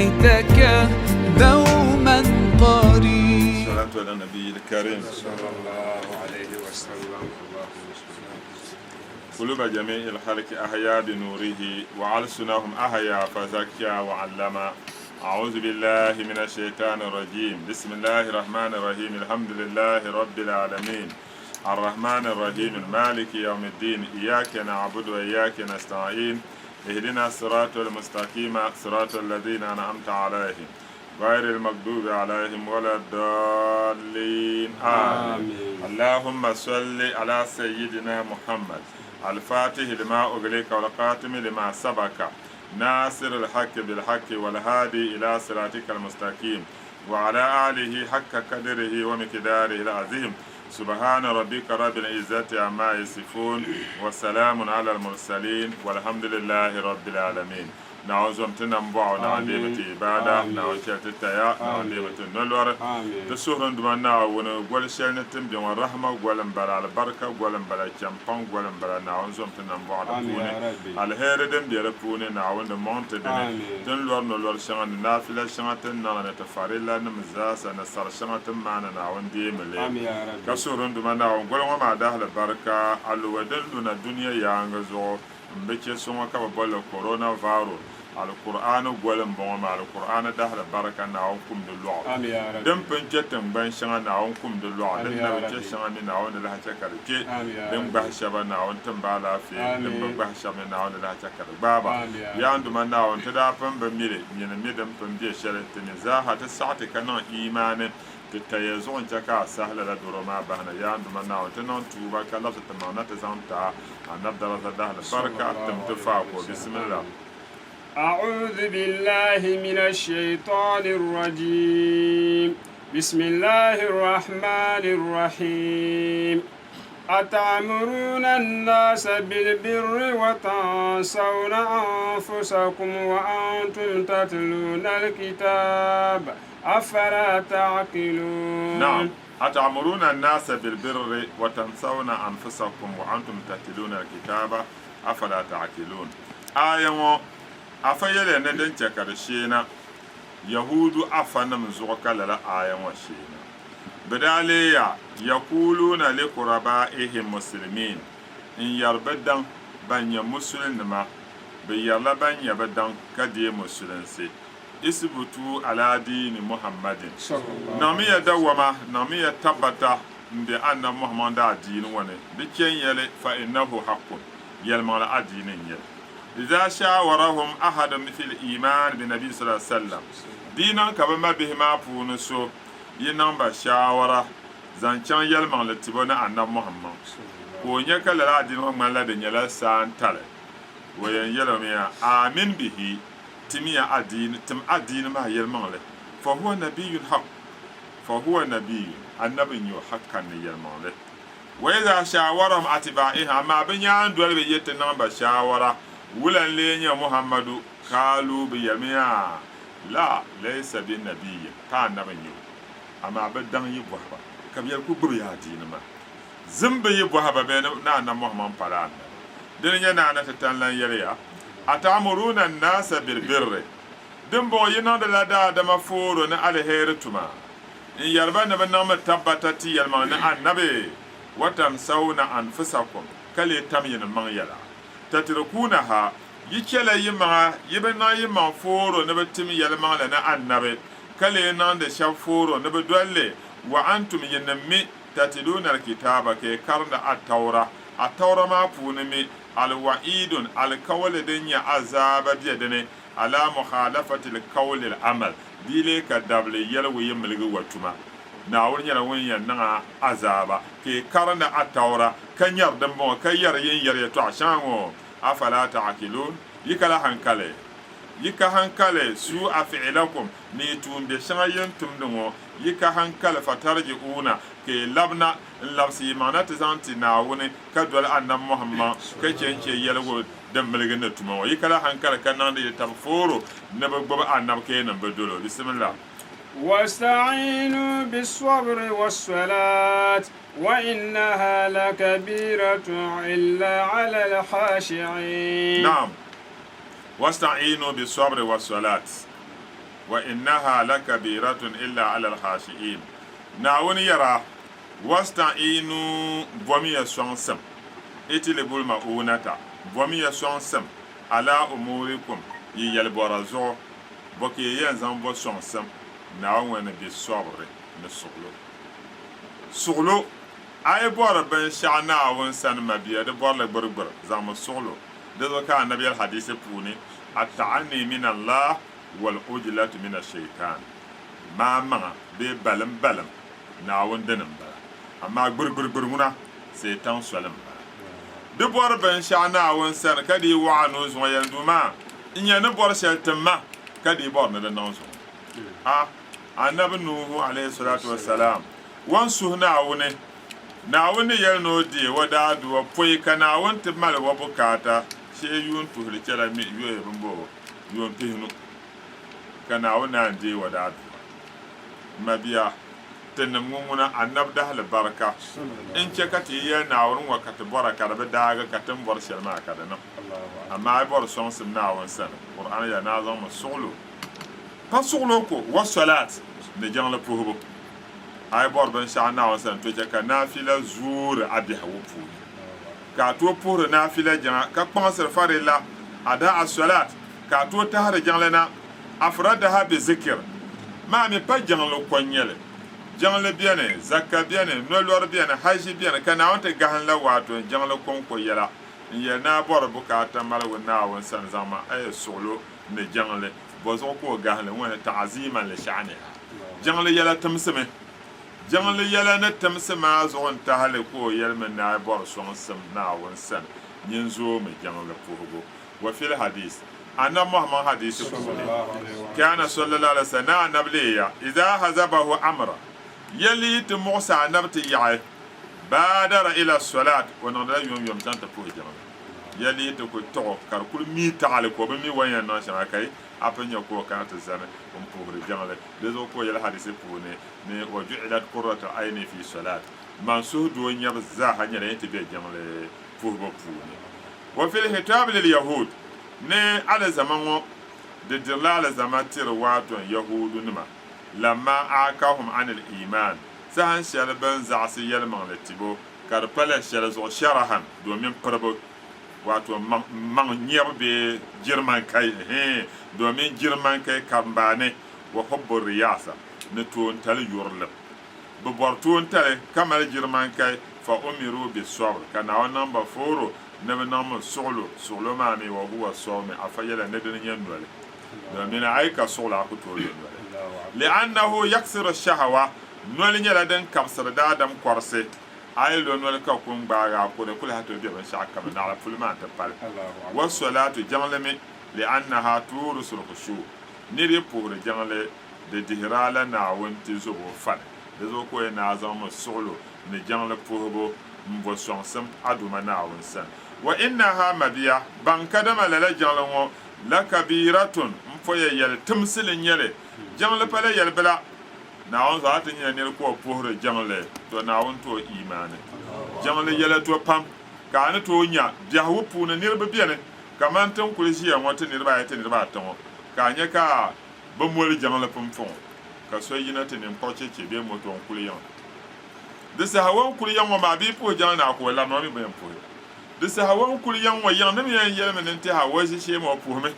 ليتك دوما قريب. صلاة على النبي الكريم صلى الله عليه وسلم. قلوب جميع الخلق أحيا بنوره وألسنهم أحيا فزكى وعلم. أعوذ بالله من الشيطان الرجيم. بسم الله الرحمن الرحيم. الحمد لله رب العالمين الرحمن الرحيم المالك يوم الدين. إياك نعبد وإياك نستعين. اهدنا الصراط المستقيم صراط الذين أنعمت عليهم غير المغضوب عليهم ولا الضالين آمين. اللهم صل على سيدنا محمد الفاتح لما أغلق والقاتم لما سبق ناصر الحق بالحق والهادي إلى صراطك المستقيم وعلى آله حق قدره ومقداره العظيم. سبحان ربك رب العزة عما يصفون وسلام على المرسلين والحمد لله رب العالمين. نعوذ تنبع نعديمة إبادة نعوذ تتيا نعديمة نلور تسورن دمنا ونقول شأنتم بيوم الرحمة ولم بلا البركة ولم بلا جمبان ولم بلا نعوذ تنبع ربوني الهيردم بيربوني نعوذ مونت دني تنلور نلور شان نافلة شان تننا نتفاريلا نمزاس نصر شان تمانا نعوذ ديملي كسورن دمنا ونقول وما ده البركة الودل دون الدنيا يانغزو mbeke songa ka bolo corona virus alquran golem bon ma alquran dahra baraka na on kum de lo dem penjetem ban shanga na on kum de lo den na ke shanga ni na on la ha karke dem ba shaba na on tambala fi dem ba shaba na on la ha kar baba ya ndu man na on tada pam ba mire ni na mi dem pam bi shere tini za ha ta saati kana imane تتيزون جكا سهل لدورما بهنا يان دمنا وتنون توبا كلا تتمنى تزامتا نبدأ ده البركة تمتفاقوا بسم الله. أعوذ بالله من الشيطان الرجيم. بسم الله الرحمن الرحيم. أتأمرون الناس بالبر وتنسون أنفسكم وأنتم تتلون الكتاب أفلا تعقلون. نعم. أتأمرون الناس بالبر وتنسون أنفسكم وأنتم تتلون الكتاب أفلا تعقلون. آية أفيل ندن تكرشينا يهود أفنم زوكا للا آية وشينا بداليا يقولون لقربائهم مسلمين إن يربدن بني مسلم بيلا بني بدن كدي مسلمسي isbutu ala dini muhammadin namiya dawama namiya tabbata ndi anna muhammad da dini wani diken yele fa innahu haqqun yalma la adinin yel idza shawarahum ahadun fil iman bi nabi sallallahu alaihi wasallam dinan ka ba bihima punu so yinan ba shawara zancan yalma la tibona anna muhammad ko nya kala la dini muhammad la de nyala san tale wayan yelamiya amin bihi تمية أدين تم أدين ما يلمانله فهو نبي حق فهو نبي النبي حقا يلمانله وإذا شاورهم أتباعها ما بنيان دول بيتنا بشاورة ولا لين محمد قالوا بيميا لا ليس بالنبي كان نبي أما بدن يبوها كبير كبر أدين ما زمب يبوها بين نانا محمد فران دنيا نانا تتنلا يريا أتأمرون الناس بالبر دمبو ينادى لدى دمفور نألهير تما إن يربان بنام تبتتي يلمان النبي وتنسون أنفسكم كلي تمين من يلا تتركونها يكلا يما يبنا يما فور نبتم يلمان لنا النبي كلي ناند شفور نبدولي وأنتم ينمي تتلون الكتاب كي كرن التوراة ما فونمي الوعيد القول دنيا عذاب بيدني على مخالفة القول العمل ديلي كدبل يلو يملغ وتما ناول يلوين ينغا عذاب كي كرن التوراة كن يردن بو كي يرين يريتو عشانو أفلا تعقلون يكلا هنكالي يكا هنكالي سوء فعلكم نيتون بشان ينتم نمو يكا هنكالي فترجعون كي لبنا labsi mana tizanti na wuni ka dol annam muhammad ka cence yelgo dambalga na tuma yi kala hankala kanan da tabforo na babba annam kenan badolo bismillah واستعينوا بالصبر والصلاة وإنها لكبيرة إلا على الخاشعين. نعم واستعينوا بالصبر والصلاة wa innaha lakabiratun illa ala alkhashiin naawuni yara wasta'inu bomiya sõngsem itili bulma unata bomiya sõngsem ala umurikum yi yɛlbɔra zuɣu bɔk yi yɛn zaŋ bo sõngsem naawuni bi sɔbri ni suɣulo a yi bɔri binshɛɣu naawuni sani mabiya di bɔrili gbirigbiri zaŋmi suɣulo di zuɣu ka annabi yɛl hadisi puuni atta'anni min Allah wal ujlatu min ash-shaytan maa maŋa bee balim naawuni dini m-bala amma gbirigbiri ŋuna shaitan soli m-bala di bɔri binshɛɣu naawuni sani ka di waɣa ni o zuɣu yɛldu maa n nyɛ ni bɔri shɛli timma ka di bɔri ni di niŋ zuɣu annabi nuhu alayhi salatu wassalam wan suhi naawuni yɛli ni o deei wa daaduwa pɔi ka naawuni ti mali wa bukaata shee yuun tuhili chɛla mi yoya bin bo yuun pihinu ka naawuni naan deei wa daaduwa mabiya ti nim ŋuna annabi dahali barika n chɛ ka ti yɛli naawuni wa ka ti bɔra ka di bi daagi ka ti n bɔri shɛli maa ka di niŋ amma a yi bɔri sɔŋsim naawuni sani qur'an ya naa zaŋmi suɣulo pa suɣulo ko wa salat ni jiŋli puhibu a yi bɔri binshɛɣu naawuni sani to chɛ ka naafila zoori a biɛhigu puuni ka a tooi puhiri naafila jiŋa ka kpaŋsiri farilla a da a salat ka a tooi tahiri jiŋli na afradaha bi zikir maa mi pa jiŋli ko n nyɛli jiŋli bɛni zakka bɛni nolɔri bɛni haji bɛni ka naawuni ti gahinla waato n jiŋli konko yɛla n yɛ naa bɔri bukaata maligu naawuni sani zaŋma a yi suɣulo ni jiŋli bo zuɣu ka o gahinli ŋuni ta'ziman li sha'niha jiŋli yɛla timsimi jiŋli yɛla ni timsi maa zuɣu n tahali ka o yɛlimi naa yi bɔri sɔŋsim naawuni sani nyin zoomi jiŋli puhigu wa fil hadis annabi muhammad hadisi puuni kana sallallahu alaihi wasallam na annabi leeya idha hazabahu amra yɛli ti muɣisi annabi ti yaɣi baadara ila salat o niŋdila yom zaŋ ti puhi jiŋli yɛli ti ku tɔɣu ka di kuli mii taɣali ko bi mi wan yɛn niŋ shɛŋa kai a pun nyɛ ko kana ti zani n puhiri jiŋli di zuɣu ko yɛli hadisi puuni ni wa ju'ilat qurratu ayni fi salat man suhu doo nyɛbu zaaha nyɛla yɛn ti be jiŋli puhibu puuni wa fil hitab lil yahud ni alizama ŋɔ di dirila alizama tiri waaton yahudu nima lamma aakahum anil iman sahan shɛli bin zaɣasi yɛlimaŋli tibo ka di pala shɛli zuɣu sharahan domin piribu wato maŋ nyɛbu bee girman kai domin girman kai kambaani wa hubbu riyasa ni toontali yurilim bi bɔri toontali ka mali girman kai fa umiru bi sabr ka naawuni niŋ ba fooro ni bi niŋmi suɣulo maa mi wa huwa sawmi a fa yɛla ni dini nyɛ noli domin a yi ka suɣulo a ku tooi yɛ noli li'annahu yaksiru shahawa noli nyɛla din kabisiri daadam kɔrisi a yi lo noli ka kun gbaaga a ko di kuli hati be binshɛɣu kam naɣala puli maa ti pali wa salatu jiŋlimi li'annaha tuurisul khushu ni di puhiri jiŋli di dihira la naawuni ti zobo fali di zuɣu ko yɛ naa zaŋmi suɣulo ni jiŋli puhibu n bo sɔŋsim a duma naawuni sani wa innaha mabiya ban kadama lala jiŋli ŋɔ la kabiratun n fo yɛ yɛli timsili nyɛli jiŋli pala yɛli bila naawuni zaɣ ti nyɛ niri ko puhiri jiŋli to naawuni to imaani jiŋli yɛli to pam ka a ni to nya biɛhigu puuni niriba bɛni kaman tin kuli ʒiya ŋɔ ti niriba ayi ti niriba ata ŋɔ ka a nyɛ ka bi moli jiŋli pumpuŋ ka so yina ti ninkpɔɣu cheche bee moto n kuli yaŋ di saha wan kuli yaŋ ŋɔ maa bii puhi jiŋli naa ko la nɔmi bi yɛn puhi di saha wan kuli yaŋ ŋɔ yaŋ nim yɛn yɛlimi nin ti ha wa ʒishee ma o puhimi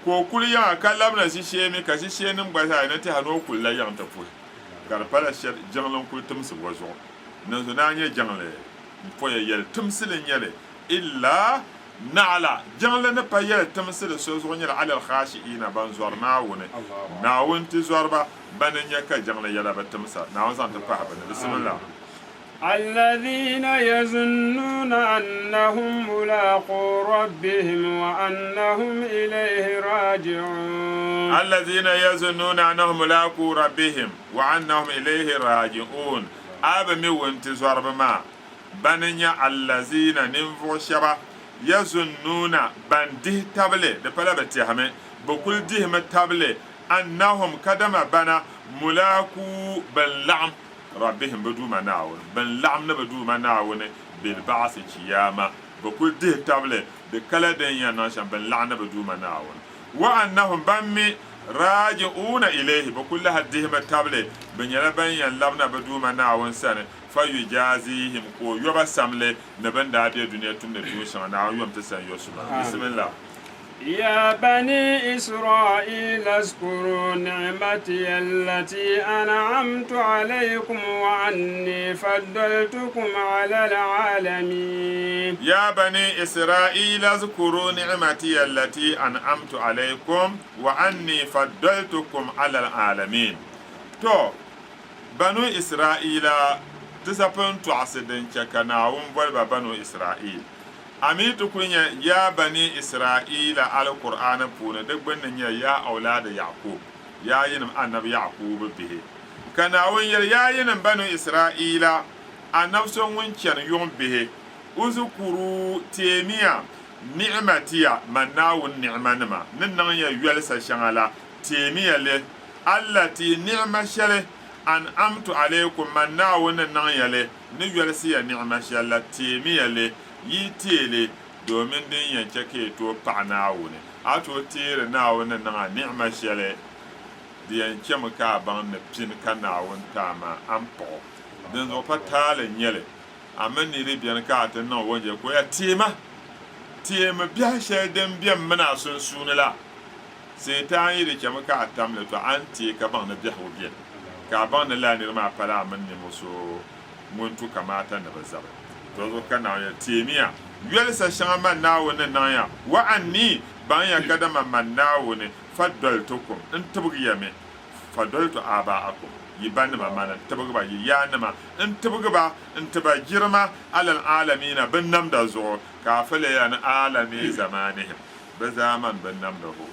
ko o kuli yaŋa ka labina ʒishee mi ka ʒishee nim gba zaa ni ti ha ni o kuli la yaŋ ti puhi ka di pala shɛli jiŋli n kuli timsi wa zuɣu ninzu naa nyɛ jiŋli n po ya yɛli timsili nyɛli illa naɣala jiŋli ni pa yɛli timsili so zuɣu nyɛla alal khashi'ina ban zɔri naawuni naawuni ti zɔriba ba ni nyɛ ka jiŋli yɛla bi timsa naawuni zaŋ ti pahi bi ni bisimila الذين يظنون أنهم ملاقو ربهم وأنهم إليه راجعون الذين يظنون أنهم ملاقو ربهم وأنهم إليه راجعون أبمي وانتظار بما بنيا الذين ننفو شبا يظنون بنده تبلي دفلا بتيهمي بكل ديهم تبلي أنهم كدما بنا ملاقو باللعم ربهم بدو مناون بن لعم بدو مناون بالبعث قيامة بكل ده تابله بكلا دنيا ناشا بن لعن بدو مناون وأنهم بمي raji'una ilayhi ba kullu haddihim table bin yala ban yan labna ba duma naawun sane fa yujazihim ko yoba samle na ban da be duniya tun da tushen na yom ta san yusuf bismillah يا بني إسرائيل اذكروا نعمتي التي أنعمت عليكم وأني فضلتكم على العالمين يا بني إسرائيل اذكروا نعمتي التي أنعمت عليكم وأني فضلتكم على العالمين تو بنو إسرائيل تسابن تعصدن كناهم بنو إسرائيل amitu kunya ya bani isra'ila alqur'ana puna duk bannan ya aulada yaqub ya yin annabi yaqub bihi kana won ya yin bani isra'ila annabson wancan yon bihi uzkuru temiya ni'matiya manawun ni'manima nan ya yalsa shangala temiya le allati ni'ma shale an amtu alaykum manawun nan yale ni yalsiya ni'ma shalla temiya le yi tele domin din yanke ke to pa'nawo ne a to tere nawo nan na ni'ma shele di yanke mu ka ban na pin kanawon tama an po din zo fatale nyele amma ni ri biyan ka ta nan wonje ko ya tema biya shedan biyan muna sun sunula sai ta yi da ke muka tamle to an te ka ban na biya biyan ka ban na lanir ma fara mun ne muso mun tu kamata na bazaba dozo kana ya temiya yelsa shama nawo ne naya wa anni ban ya gada man nawo ne faddaltukum in tabgiya me faddaltu aba'akum yiban ma mana tabga yi ya nama in tabga in taba girma alal alamin bin nam da zo ka fale ya na alami zamanihim ba zaman bin nam da ho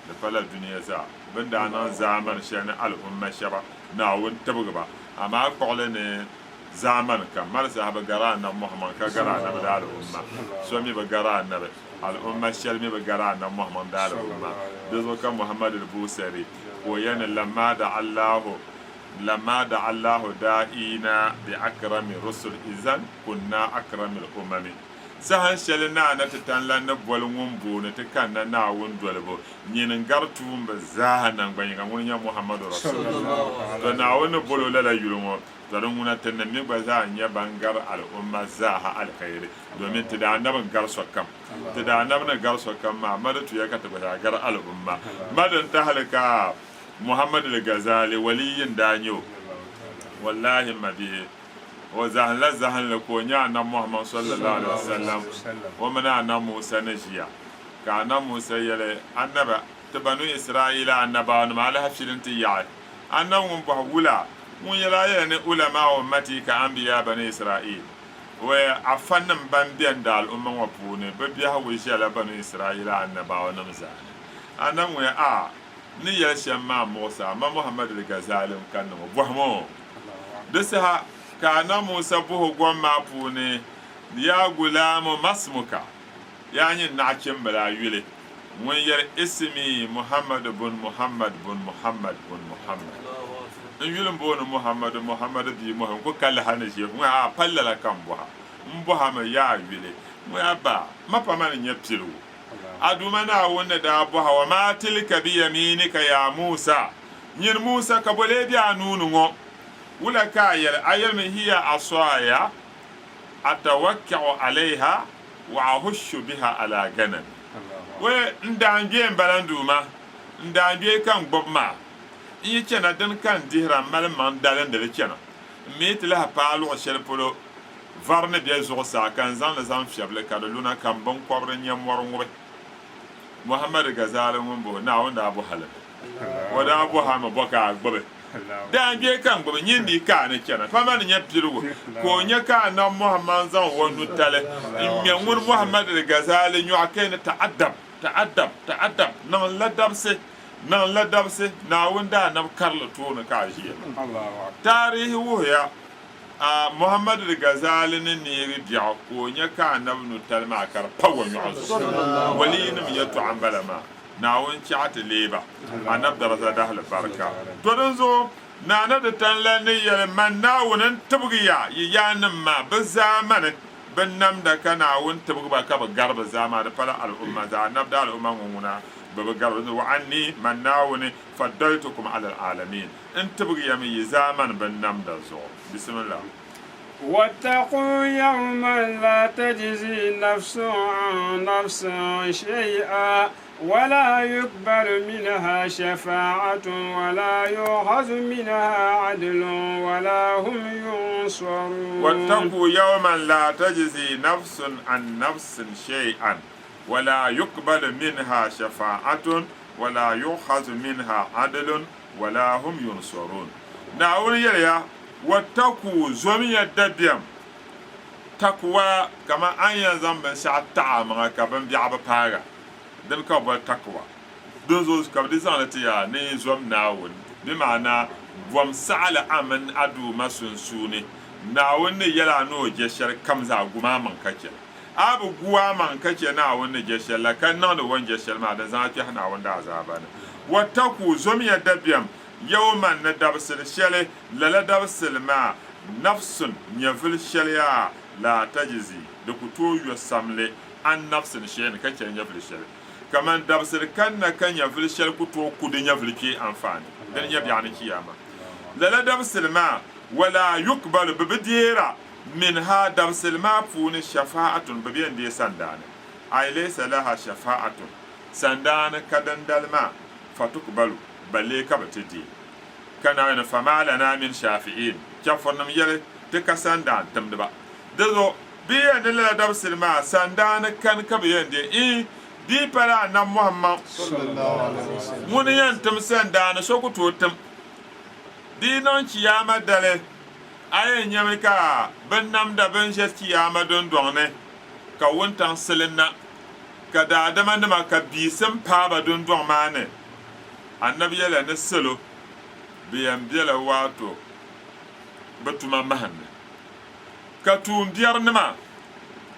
da fala duniya za bin da nan zaman shan al umma shaba nawon tabga amma qole ne zaman kan mar sahaba gara na muhammad ka gara na da al'umma so mi ba gara na al'umma shal mi ba gara na muhammad da al'umma da zo kan muhammad al-busari ko yana lamma da allahu da'ina bi akrami rusul izan kunna akramil umami sahan shal na tan lan na bolngun bo ne ta kan na won dolbo nyinin gartum ba zahanan ban ga mun ya muhammad rasulullah to na won bolo la yulmo zaron wuna tannan mi ba za a yi bangar al'umma za a alkhairi domin ta da annabin gar sokam ta da annabin gar sokam ma madatu ya kata ba gar al'umma madan ta halaka muhammad al-ghazali waliyin danyo wallahi mabi wa zahan la ko nya na muhammad sallallahu alaihi wasallam wa mana na musa najiya ka na musa yale annaba ta banu isra'ila annaba ma la hafshirin tiyat annabun bahula mun yala ya ne ulama wa mati ka anbiya bani isra'il wa afannan ban biyan da al'umman wa pune ba biya wa shi ala bani isra'ila annabawa na misali anan wa a ni ya shamma musa ma muhammad al-ghazali kan no buhmo dasa ka na musa buhu gwamma pune ya gulamu masmuka yani na kin bala yule mun yar ismi muhammad bin muhammad bin muhammad bin muhammad in yulin bono muhammadu bi muhammad ko kala hana shi mu a pallala kan buha mbuha ma ya yule mu ya ba mapa man nya piru aduma na wonna da buha wa ma tilka bi yaminika ya musa nyin musa ka bole bi anunu ngo wula ka yar ayal min hiya asaya atawakkau alaiha wa ahushu biha ala ganan we ndange mbalanduma ndange kan gbobma yi chena den kan dihra mal man dalen de chena mit la palo shel polo varne biya zo sa kan zan la zan fiable ka luna kan bon kobre nyam wor ngwe muhammad gazali ngombo na wanda abu halal wada abu hama boka gbobe dan biya kan gbobe nyindi ka ne chena fama ne nyapirugo ko nya ka na muhammad zan wonu tale imya ngur muhammad gazali nyu akene ta'addab nan ladabse na wanda na karla tona ka jiya tarihi wuya muhammad al-ghazali ne biya ko nya ka nabnu talma kar pawo nyu wali ne ya to ambalama na won chat leba anab daraja da hal barka to dan zo na da tanla ne ya man na wonan tabgiya yanan ma ba zamanin ban nam da kana won tabgi ba ka ba garba zama da fala al'umma da anab da al'umma nguna ببقر وعني من ناوني فضلتكم على العالمين انت بقي يمي زامن بالنم دزور بسم الله واتقوا يوما لا تجزي نفس عن نفس شيئا ولا يقبل منها شفاعة ولا يؤخذ منها عدل ولا هم ينصرون واتقوا يوما لا تجزي نفس عن نفس شيئا ولا يقبل منها شفاعة ولا يؤخذ منها عدل ولا هم ينصرون ناول يليا واتقوا زمية دبيم تقوى كما أن ينزم من ساعة تعامل كبن بيعب بارا دم كبر تقوى دوزوز كبدي زانتيا ني زوم ناول بمعنى بوم سعل أمن أدو مسنسوني ناول يلا نو جشر كمزا غما من كتير abu guwa man kake na wani jeshel la kan na da wani jeshel ma da zaki hana wanda azaba ne wataku zomiya dabyam yawman na dabsil shele la dabsil ma nafsun nyafil sheliya la tajzi da kuto yo samle an nafsin shele kake nyafil shele kaman dabsil kan na kan nyafil shele kuto kudin nyafil ke amfani dan ya biyani kiyama la dabsil ma wala yuqbal bibdira منها دبس الماء فون شفاعة ببين دي سندان أي ليس لها شفاعة سندان كدن دلما فتقبل بل كبتدي كان فما لنا من شافعين كفرنا يلي تك سندان تمدبا دزو بيان لا دبس الماء سندان كان كبين دي دي بلا نم محمد صلى الله عليه وسلم من ينتم سندان سوكو توتم دي نون كياما دالي aye nyame ka ben nam da ben jeski ama don donne ka wontan selenna ka da adama ndama ka bisem paba don don mane annabi yala ne selo biyam biela wato batuma mahanne ka tum diar nama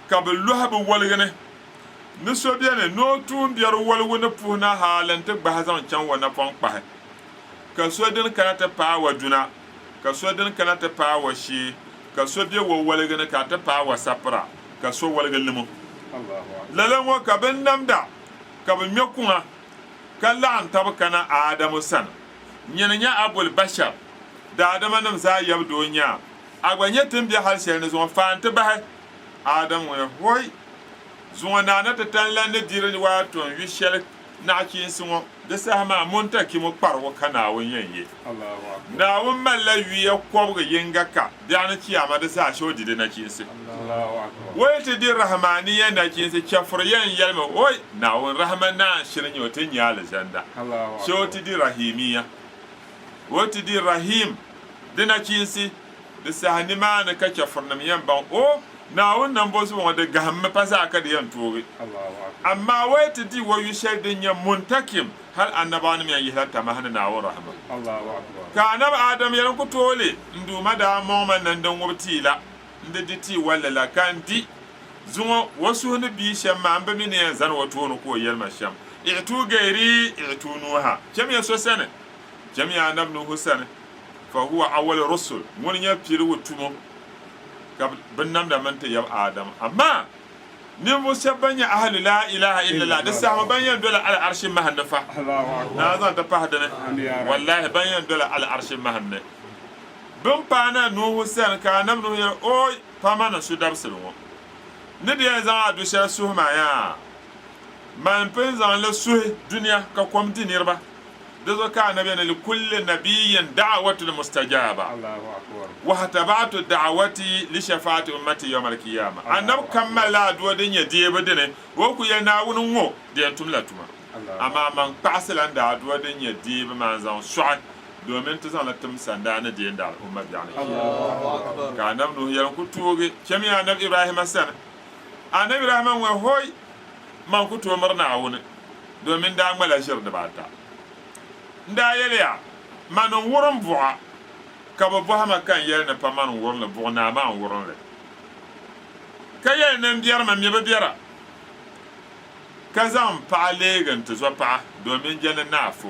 ka be lohabu walgene ne so biene no tum diar walwone puna halante bahazan chan wona pon pahe ka so den kanata pa waduna ka so din kana ta pa wa shi ka so biye wo walgana ka ta pa wa sapra ka so walga limo Allahu lalan wa ka ben namda ka ben mekuma kala an tab kana adamu san nyanya abul bashar da adama nam za yabdo nya agbanye timbi hal sel ne zo fante ba adam wa hoy zo na na ta tan lan ne dire wa ton wi shel na kin sun da sama monta ki mo parwo kana won yanye Allahu akbar na won malla wi ya kwabga yingaka da na kiyama da sa shodi da na kin sin Allahu akbar wai ta di rahmaniya na kin sin kafriyan yalma oi na won rahmana shirin yotin ya aljanna Allahu akbar shoti di rahimiya wati di rahim dina kin sin da sa hanima na ka kafrnam yan ban o na won nan bo su wanda gahamme pasa ka da yan tori Allahu akbar amma wai ta di wayu shaidin ya muntakim hal annabani mi yi hatta ma hana na wa rahma Allahu akbar ka annab adam yan ku tole nduma da moman nan dan wabtila inda diti walla la kan di zuwa wasu ne bi shamma an ba mi ne zan wato no ko yar masham i'tu gairi i'tu nuha jami'a so sana jami'a nabnu husan fa huwa awwal rusul mun ya firi wutumo ka bin nam da manta ya adam amma ni musa banya ahli la ilaha illallah da sama banya dole al arshin mahannafa na zan ta fahada ne wallahi banya dole al arshin mahanne bin pana nu husain ka nam nu ya oy fama na su dabsul wo ni da zan adu sha su ma ya man pen zan la su duniya ka kwamti nirba da zo ka annabi ne li kulli nabiyyin da'watul mustajaba Allahu akbar wa hatabatu da'wati li shafa'ati ummati yawm al-qiyamah annab kammala do den ya de badene wo ku ya na wunun wo de tumla tuma amma man paslan da do den ya de ba man zan su'a domin ta zan latum sanda na de da umma bi Allahu akbar ka annab nu yan ku toge kemi annab ibrahim san annab ibrahim wa hoy man ku to marna wuni domin da ngala shir da bata nda yeleya manon wurin buwa ka ba buwa ma kan yel na pa manon wurin le buwa na ma wurin le ka yel nan biyar ma me ba biyara ka zan pa legan to zo pa domin jana na fo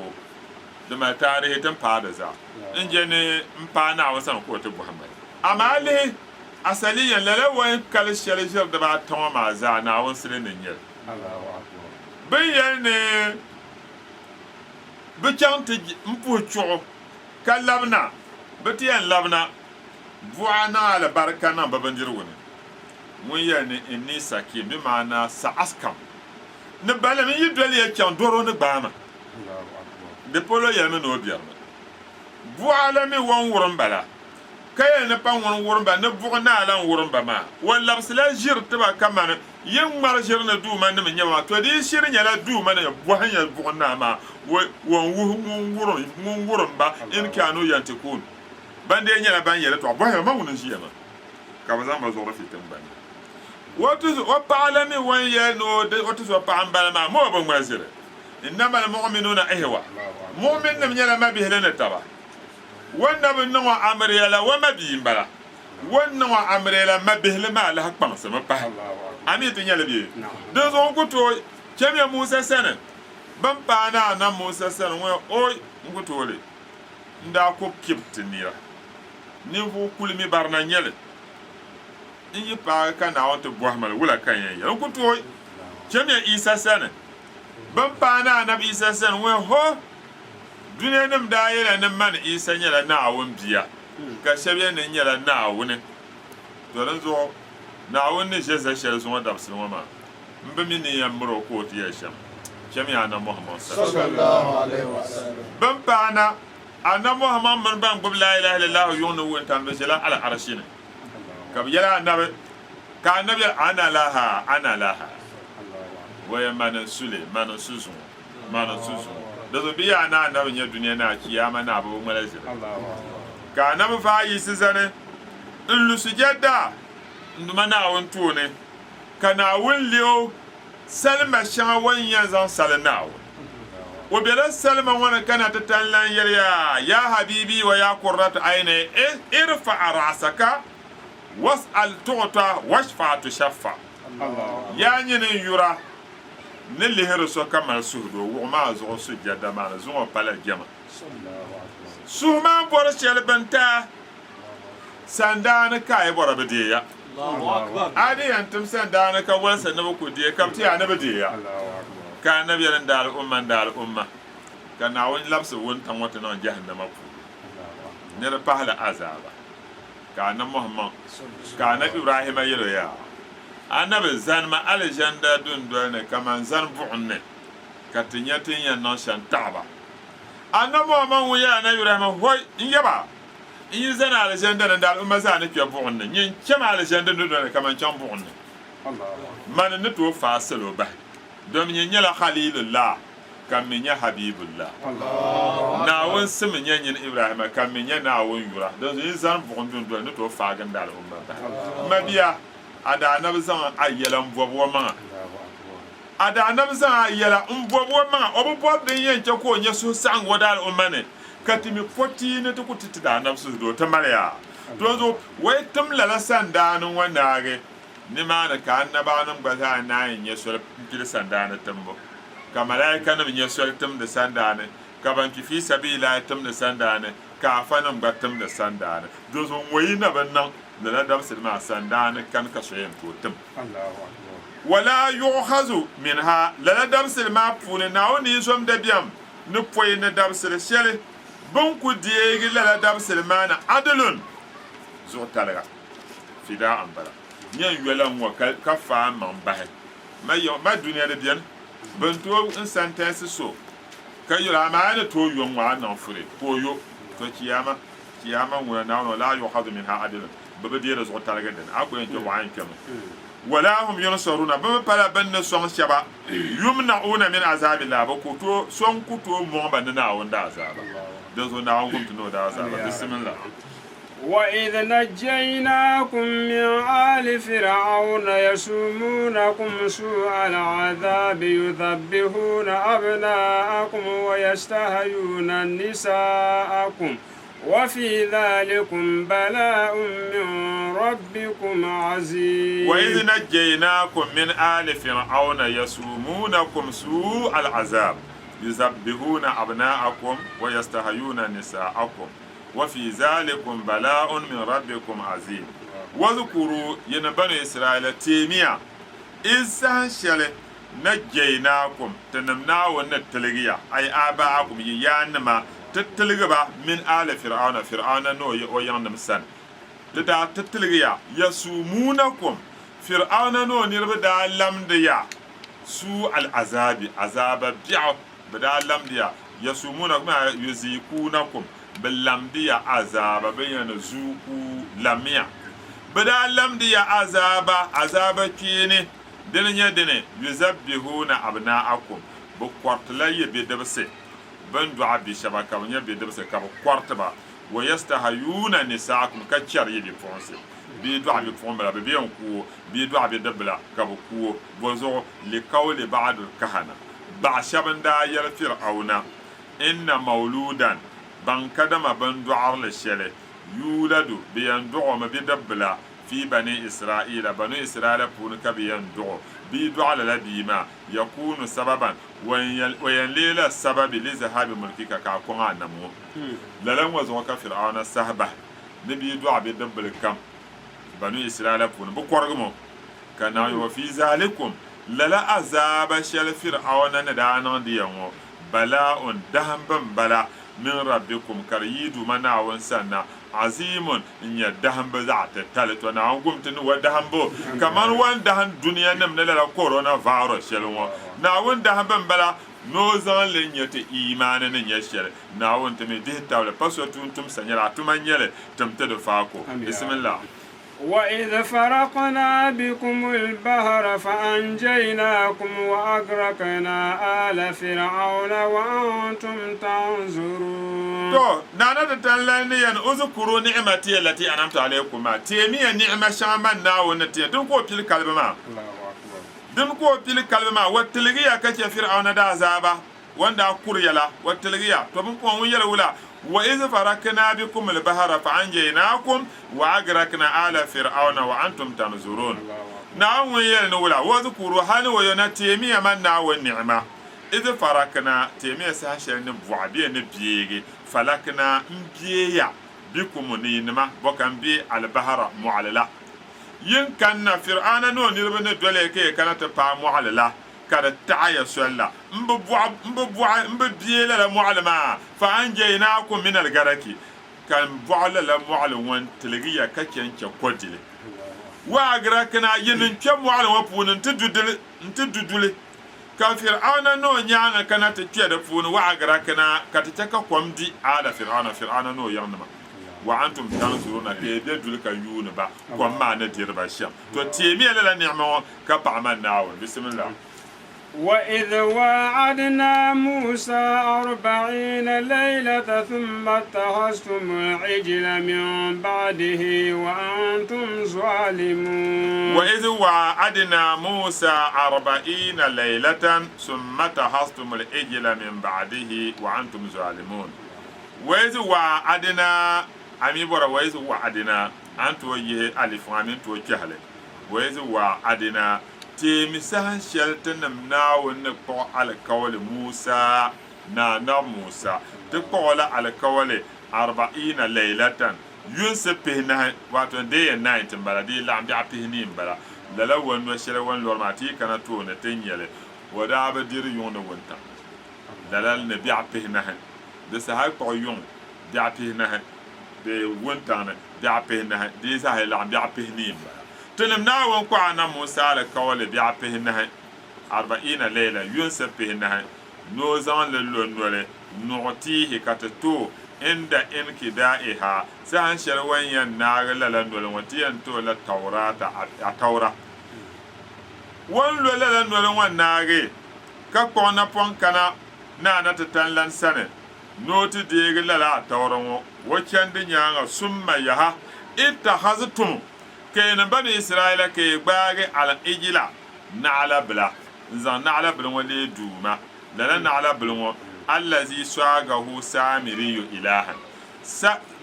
da ma tarihi tan pa da za in je ne in pa na wasan ko ta Muhammad amma le asaliyan lalawan kal sharjar da ba ta ma za na won sire nan yel Allahu akbar bayan ne bɩ chãng tɩ n pʋs chʋgɔ ka labna bɩ tɩ yen labna bu'a na la barka na ba bandirgu ne mun ya ne inni sakim bi ma'ana sa'askam ne bala min yi dole ya chãng doro ne gbama de polo ya me no biyarma bu'a la mi won wurin bala kaya ne pan won wurin ba ne bu'a na lan wurin ba ma walla sala jir tiba kamana yin mar jir na du man ne nyama to di shir nyala du man ya bu'a ya bu'a na ma won wurin ba in kanu yantikun bande nyala ban yele to ba ma won shi ma ka ba zan ba zo rafitin ban wato o paala mi won ye no de wato so pa ambala ma mo ba ngazire innama al mu'minuna ihwa mu'min nam nyala ma bi helena taba wanda bin no amriyala wa ma bi mbala wannan wa amriyala ma bi helema la hakpan sama pa ami to nyala bi de zo ko to chemya musa sana ban pa na musa sana wo o nguto le nda ko kiptinira ni fu kulmi barna nyele inyi pa ka na on to bohmal wala kan ya ko to chemya isa sana ban pa na isa sana wo ho duniya nim da yela nim man isa nyela na awon biya ka shebya ne nyela na awon to ran zo na awon ne jeza shel zo da bsin wa ma mbe mi ne yamro ko ti ya sham chemya na muhammad sallallahu alaihi wasallam ban pa na anna muhammad man ban gub la ilaha illallah yunu won tan be jela ala arshina kab yala annabi ka annabi ana laha waya manan sule manan suzu da zo biya na annabi nya duniya na kiyama na babu malazi ka annabi fa yi sizane in lu sujada nduma na won tone kana won leo salma shan wanyan zan salnawo وبلا السلمة وانا كانت تتنلن يا حبيبي ويا قرة عيني ارفع رأسك واسأل تعطى واشفع تشفع يا نين يرى نلي هرسو كما سهدو وما زغو سجادة معنا زغو بلا جمع سهمان بورشي البنتا سندان كاي بورا بديا الله أكبر عادي أنتم سندان كوالسا نبكو ديا كمتي أنا بديا كان نبي دار الأمة كان ناوي لبس وانتم وتنون جهنم أبو نرى بحل عذابا كان محمد كان إبراهيم يلويا أنا بزان ما على جندا دون كمان زان بعنة كتنيتين نشان تابا أنا محمد ويا أنا إبراهيم هوي يبا إن زان على جندا دار الأمة زانك يبعنة ين كم على جندا دون كمان كم بعنة من نتو فاصلوا به دوم ينيلا خليل الله كم من حبيب الله ناون سم ينين إبراهيم كم من ناون يورا دوم ينزل بقندون دون نتو فاجن دار أمة ما بيا أدا نبزان أيلام بوبوا ما أدا نبزان أيلام بوبوا ما أبو بوب دين تكو يسوع سان ودار أمة كتيم فوتي نتوكو تدا نبزو دو تماليا دوزو ويتم لا سان وناغي nimana ka annabawan gbaza na yin yesul kil sandana tambo ka malaika nam yesul tum da sandana ka ban ki fi sabila tum da sandana ka fanam gbatum da sandana dozo moyi na bannan da na dam silma sandana kan ka soyen to tum Allahu akbar wala yuhazu minha la dam silma pune na woni som da biam ni poyi na dam sil shele bon ku diegi la dam silma na adlun zo talaga fida ambara nyen yela mo ka fa man bahe ma duniya de bien bento un sentence so ka yura ma na to yo nwa na fure ko yo to kiyama mo na no la yuhadu minha adlan baba de rezo talaga den ako en to wa en kam wala hum yunsaruna baba pala ban son shaba yumnauna min azabillah ba ko to son kuto mo ban na wanda azaba da zo na wangun tuno da azaba bismillah وإذ نجيناكم من آل فرعون يسومونكم سوء العذاب يذبحون أبناءكم ويستحيون نساءكم وفي ذلكم بلاء من ربكم عظيم وإذ نجيناكم من آل فرعون يسومونكم سوء العذاب يذبحون أبناءكم ويستحيون نساءكم وفي ذلكم بلاء من ربكم عظيم واذكروا ين بني إسرائيل تيميا إنسان شل najjaynakum tanamna wa natilgiya ay abaakum yanma tatilgaba min ala fir'auna no o yandam san da tatilgiya yasumunakum fir'auna no nirba da lamdiya su al'azabi azaba bi'a bada lamdiya yasumunakum yuzikunakum bilamdiya azaba bayana zuku lamia bada lamdiya azaba kini dinin dine yuzabbihuna abna'akum bu kwartla yabe dabse ban du'a bi shabaka wanya be dabse ka bu kwartba wa yastahayuna nisaakum ka char yabe fonse bi du'a bi fon bala be yan ku bi du'a bi dabla ka bu ku bozo li qawli ba'd kahana ba shabanda yal fir'auna inna mauludan ban kadama ban du'ar la shele yuladu bi yan du'a ma bi dabla في بني إسرائيل بني إسرائيل بون كبيان دعو بيدو على لديما يكون سببا وينليل السبب لذهاب ملكك كاكونا نمو للم وزوك فرعون السهبة نبيدو عبد الكم بني إسرائيل بون بقرغمو كان وفي ذلكم للا عذاب شل فرعون ندانا ديامو بلاء دهم بلا من ربكم كريدو مناون سنة عظيم إن يدهم بزعت الثالث ونعقوم تنو دهم بو كمان وان دهم دنيا نمنا لا كورونا فيروس شلون نعون دهم بلا نوزان لنيت إيمان نيشل نعون تمديه تاول بسوا تم سنيرا تمانيل تمتد فاكو بسم الله وإذ فرقنا بكم البحر فأنجيناكم وأغرقنا آل فرعون وأنتم تنظرون تو نانا تتلانيان اذكروا نعمتي التي أنعمت عليكم ما تيمية نعمة شامان ناو نتي دمكو بيل كلمة ما دمكو بيل كلمة ما واتلغيا كتي فرعون دا زابا واندا كوريلا واتلغيا تو بمكو ويلا ولا وإذ فرقنا بكم البحر فأنجيناكم وأغرقنا آل فرعون وأنتم تنظرون نعم يلنولا واذكروا هل وينا تيمية من ناو النعمة إذ فرقنا تيمية ساشل نبوعبية نبيغي فلقنا نبيا بكم نينما وكان بي البحر معللا ينكن فرعون نو نربنا دوليكي كانت با معللا kada ta'aya sulla mbabbiye la mu'alima fa anjaynakum min al-garaki kan bu'ala la mu'alim wan tilgiya kaken ke kodile wa agrakna yinin ke mu'alim wa punin tududule ka fir'auna no nyaanga kana ta ke da punin wa agrakna ka ta ka komdi ala fir'auna no yanma wa antum tanzuruna ke be dul ka yuna ba ko ma na dirba sham to temi la ni'ma ka pa man nawo bismillah وإذ وعدنا موسى 40 ليلة ثم اتخذتم العجل من بعده وأنتم ظالمون وإذ وعدنا موسى 40 ليلة ثم اتخذتم العجل من بعده وأنتم ظالمون وإذ وعدنا أمي برا وإذ وعدنا أنتو يه ألف وأنتو جهل وإذ وعدنا تيمسان شلتنم ناون نقو على كول موسى نانا موسى تقول على كول 40 ليلة ينسى بهنا واتون دي نايت بلا دي لام بيع بهنين بلا للا ون وشلا ون لورماتي كانت تون تنيل ودا بدير يون ونتا للا نبيع بهنا ده سهل قيون بيع بهنا ده ونتان بيع بهنا دي سهل لام بيع بهنين بلا تنم ناون كو انا موسى لكول بيع بهنها 40 ليله ينسب بهنها نوزان للونول نوتيه كاتتو عند انكدائها سان شروان يناغ للنول وتين تو التوراة وان للنول وناغي كقونا بونكنا نانا تتنلن سنه نوتي ديغ للا تورو وكان نياغا ثم يها اتخذتم كين بني إسرائيل كي باغي على إجلا نعلى بلا زان نعلى بلا ولي دوما لنا نعلى بلا الذي سواغه سامري إلها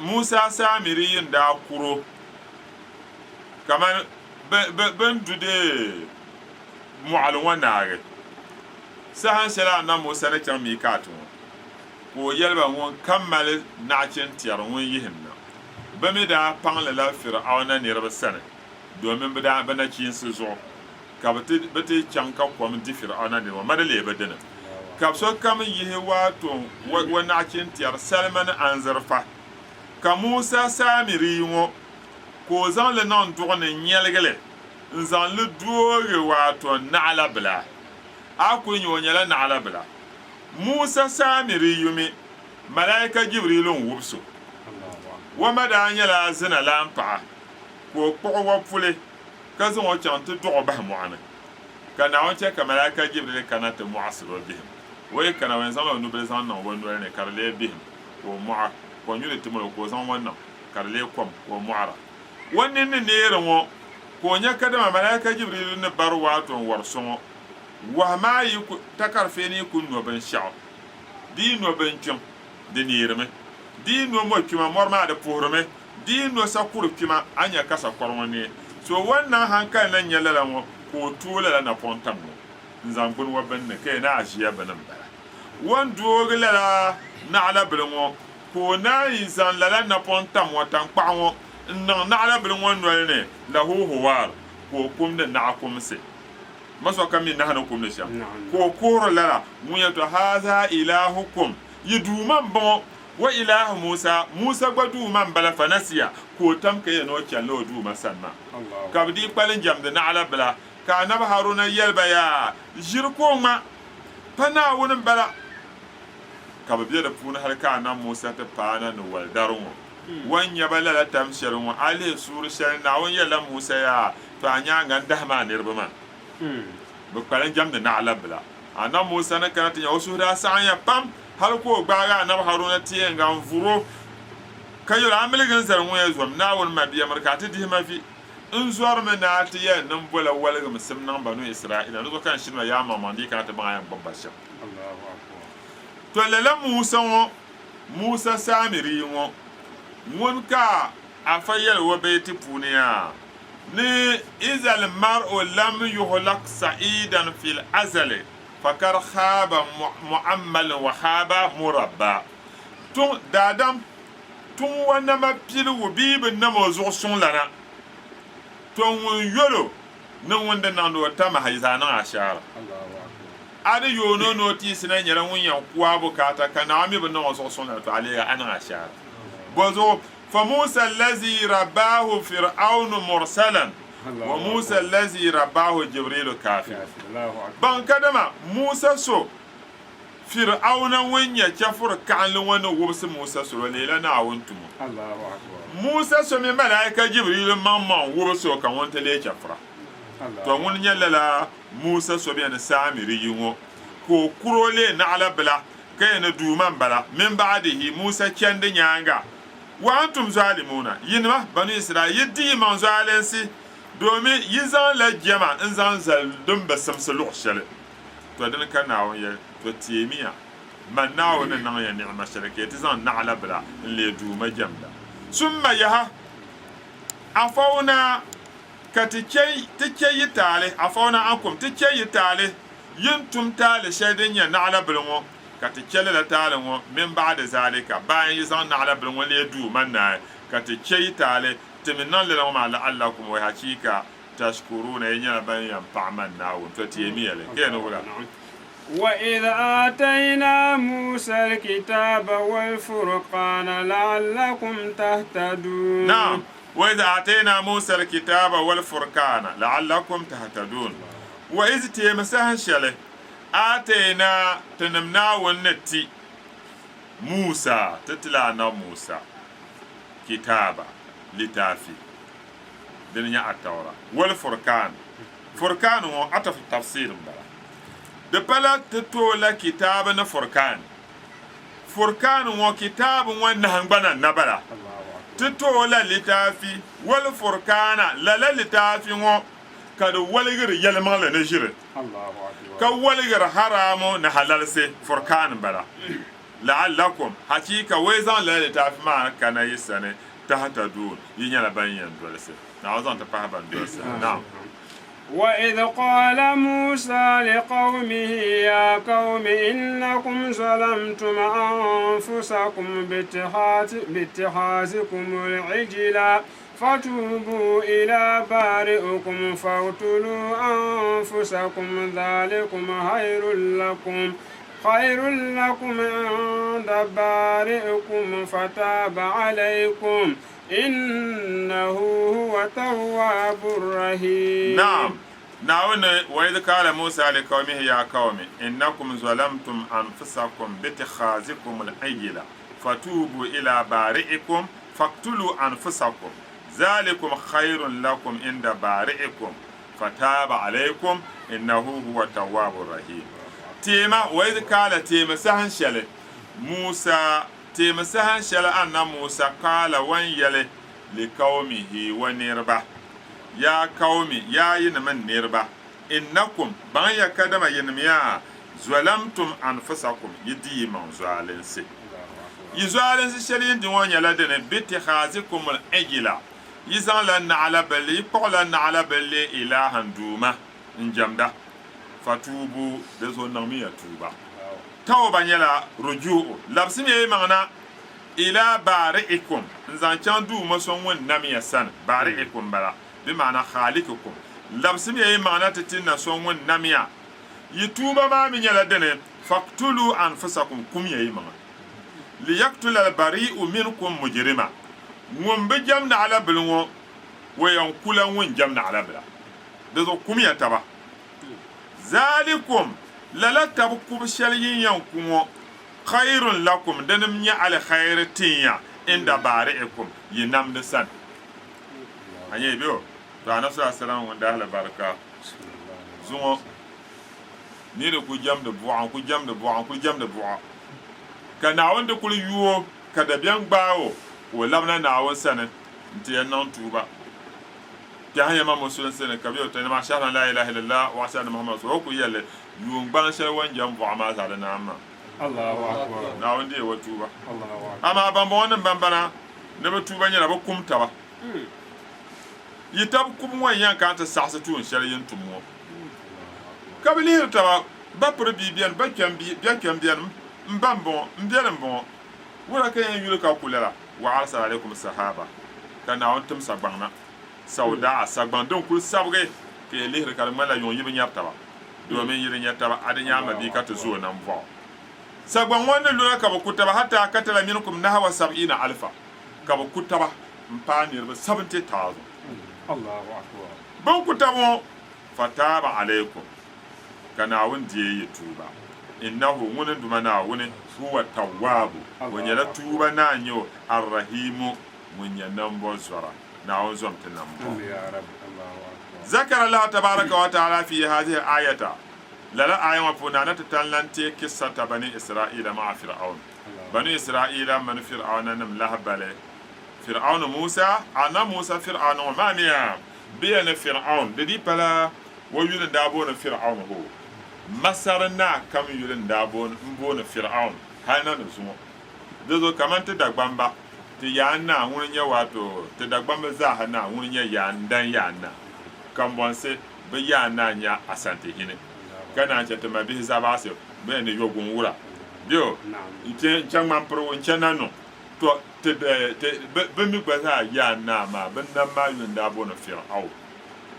موسى سامري دا كورو كمان بندو دي معلومة ناغي سهان شلا نا موسى نكام ميكاتو ويلبا وان كمال ناچن تيارون يهمنا bame da pangla la fir'auna ne raba sana domin bida bana cin su zo ka bati chanka kom di fir'auna ne wa madale badana ka so kam yihe wato wa na kin tiyar salman anzarfa ka Musa Samiri ngo ko zan le non tourne nyelgele nzan le duore wato na'ala bla aku nyo nyala na'ala bla Musa Samiri yumi malaika Jibrilun wubso wa madanya la zina lampa ko wa pule ka zan o chantu do ba mu'ana kana on che ka malaika Jibril kana ta mu'asiro bihim way kana wen zan no be zan no wonu ne karle bihim ko mu'a ko nyule tumulo ko zan wannan karle kom ko mu'ara wannan ne ne ko nya kada malaika Jibril ne bar wato warso wa ma yi takar feni kun no ban sha di no ban kim di nirme di no mo kima morma da porome di no sakuru kima anya kasa korwone so wannan hankan nan yalala mo ko tola na pontam nzangun wa ban ne kai na ajiya banan bara wan dogala na ala bilmo ko na izan lala na pontam watan kpawo na ala bilmo no ne lahu huwar ko kum da na akumse maso kami na hanu kum ne sha ko koro lala munya to haza ilahukum yiduman bon wa ilahu Musa gbadu man bala fanasiya ko tam kay no kyallo du masanna kabdi palin jamde na ala bala ka nab haruna yelba ya jirko ma pana wonin bala kabbi da puna har ka nan Musa ta pana no wal darun wanya bala la tam sharun ali sur shar na won yalla Musa ya to anya ngan dahma nirba ma bu palin jamde na ala bala ana Musa na kanata ya wasu da sanya pam har ko gbaga na haruna tiye ngam furo kayo amilgin zarun ya zuwa na won mabiya markati di mafi in zuwar me na tiye nan bola walga muslim nan banu Isra'ila no kan shin ya mamandi kan ta bayan babbasha Allahu akbar to lala Musa Samiri won ka afayal wa bayti puniya ni izal mar'u lam yuhlak sa'idan fil azali fakar khaba mu'ammal wa khaba murabba tun dadam tun wannan mafil wubibin na mazu sun lana tun yolo nan wanda nan do ta mahaiza nan ashara ade yono notice na nyara wunyan kuwa bukata kana mi bin nan wasu sun to aliya an ashara bozo fa Musa allazi rabahu fir'aun mursalan wa Musa allazi rabahu Jibril kafir ban kadama Musa so fir'auna wanya kafur kan wani wubsi Musa so lela na awuntumu Allahu akbar Musa so me malaika Jibril mamman wubso kan wonta le kafra to mun nyalla Musa so be na Samiri yingo ko kurole na ala bala kai na duman bala min ba'dihi Musa kende nyanga wa antum zalimuna yinma banu Isra'il yidi man zalensi domin yi zan la jama in zan zaldun ba samsa lukhshal to dan kana won ya to temiya man na won nan ya ni'ma sharake ti zan na ala bala in le du ma jamda summa yaha afawna katikay yi tale afawna ankum yi tale yin tum tale shedin ya na ala bala katikele la tale mo min ba'da zalika bayan yi zan na ala bala le du man na katikay tale تمنان لهم على لعلكم وهكيكا تشكرون ينيا بين طعمنا وتتيمية لكن ولا وإذ آتينا موسى الكتاب والفرقان لعلكم تهتدون نعم وإذ آتينا موسى الكتاب والفرقان لعلكم تهتدون وإذ تيمسها شله آتينا تنمنا ونتي موسى تتلانا موسى كتابا لتافي دنيا التوراة والفرقان فرقان هو عطف التفسير بلا دبلا تتولى كتابنا فرقان فرقان هو كتاب ونهن بنا نبلا تتولى لتافي والفرقان لا لتافي هو كد ولغر يلمال نجر الله اكبر كولغر حرام نحلل سي فرقان بلا لعلكم حقيقه ويزان لا لتافي ما كان يسنه تهتدون ينيا بين دولسه نعوزان تفهم دولسه نعم وإذ قال موسى لقومه يا قوم إنكم ظلمتم أنفسكم باتخاذكم العجل فتوبوا إلى بارئكم فاقتلوا أنفسكم ذلكم خير لكم عند بارئكم فتاب عليكم إنه هو التواب الرحيم. نعم. وإذ قال موسى لقومه يا قوم إنكم ظلمتم أنفسكم باتخاذكم العجل فتوبوا إلى بارئكم فاقتلوا أنفسكم ذلكم خير لكم عند بارئكم فتاب عليكم إنه هو التواب الرحيم. تيما وإذ قال تيما سهن شل موسى تيما سهن شل أن موسى قال وين يلي لقومه ونربه يا قومي يا ينمن نربه إنكم بان يكدم ينميا ظلمتم أنفسكم يدي من ظالنسي يزالنسي شلين ديوان يلدن باتخاذكم العجلة يزال لنا على بلي يقول لنا على بلي إلها دوما نجمده فتوبوا دزو نمي توبا توبا يلا رجوع لبسمي مغنا إلى بارئكم نزان كان دوما سنون نمي سن بارئكم بلا بمعنى خالقكم لبسمي مغنا تتنا سنون نمي يتوبا ما من يلا دنه فاقتلوا أنفسكم كم يمغنا ليقتل البريء منكم مجرما ومبجمنا على بلو وينقل ونجمنا على بلا دزو كم يتبا ذلكم للا تبكم شلين ينكم خير لكم دنم على خير تيا عند بارئكم ينام نسان أني بيو فأنا صلى الله عليه وسلم ونداه البركة زو نيرو كجام دبوع كجام دبوع كجام دبوع كناون دكول يو كدبيان باو ولمنا ناون سنة نتي نانتوبا جاهي ما مسؤول سنة كبير تاني ما شاء الله لا إله إلا الله وعشان محمد رسول الله يلا يوم بانشر وين جنب وعماز على نعمة الله أكبر ناون دي وتوبا الله أكبر أما بامبون بامبنا نبتوبا نيلا بكم تبا يتابكم وين كانت السعسة شل ينتمو كابلير تبا بابر بيبيان بكم بيان مبامبون مبيان ولا كان يقول كاكولا وعرس عليكم الصحابة كان أنتم سبعنا sauda sagban don kul sabge ke lihir kalmala yon yibe nyartaba do men yire nyartaba adanya ma bi kata zo nan vo sagban wannan lura ka kutaba hatta katala minkum nahwa 70 alfa ka kutaba mpani 70000 Allahu akbar ban kutabo fataba alaikum kana wanda yayi tuba innahu munan dumana wani huwa tawwabu wanya la tuba nanyo arrahimu munya nambo zara نعوذ بالله يا رب الله أكبر. ذكر الله تبارك وتعالى في هذه الآية لا آية مفهومة تتلنتي قصة بني إسرائيل مع فرعون بني إسرائيل من فرعون نمله بله فرعون موسى أنا موسى فرعون وما ميا بين فرعون ددي بلا ويلن دابون فرعون هو مسرنا كم يلن دابون مبون فرعون هانا نزوم دزو كمان تدقبamba ti yana wurin ya wato ta dagban za na wurin ya yandan yana kan bonse be yana nya asante hine kana ce ta mabi zaba se be ne yogun wura bio ite changman pro woncha nano to te be mi gbaza yana ma ben nan ma yun da bona fir'au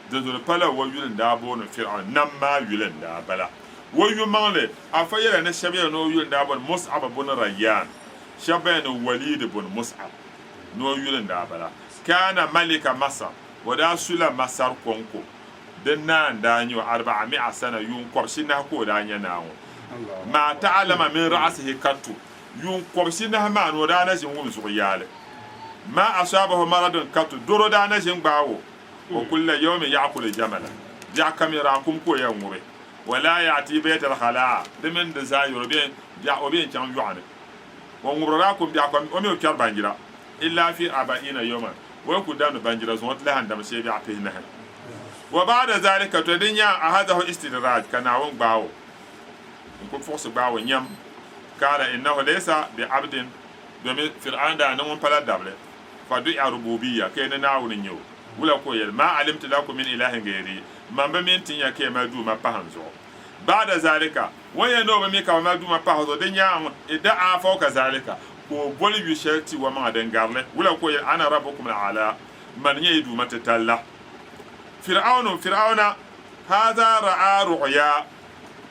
de pala wo yun da bona fir'au nan ma yun da bala wo yun manle afayela ne shabe no yun da bona mus'ab bon rayyan shaban walid bin mus'ab no yulin da bala kana malika masar wada sula masar konko dan nan da nyo 400 sana yun kwabshi na ko da nya nawo ma ta'alama min ra'sihi kattu yun kwabshi na ma no da na jin wum su yale ma asabahu maradun kattu doro da na jin bawo wa kullu yawmin ya'kulu jamala ja kamera kum ko yan wure wala ya'ti baytal khala dimin da zayur be ja obe chan yu'ane wa ngurra kum ja ko o me kyar banjira illa fi aba'ina yawman wa ku danu banjira zo wata lahan da mace bi a fihna wa ba'da zalika to dinya ahadahu istidraj kana won bawo ko fosu bawo nyam kala innahu laysa bi abdin domin fir'aun da nan fala dable fa du ya rububiyya kai na nawunin yau wula ko yel ma alimtu lakum min ilahin gairi man ba min tinya kai ma du ma pahanzo ba'da zalika waya no ba mi ka ma du ma pahanzo dinya ida afa ka zalika ko bol yu shelti wa ma den garle wula ko yel ana rabbukum ala man nye du mata talla fir'auna hadha ra'a ru'ya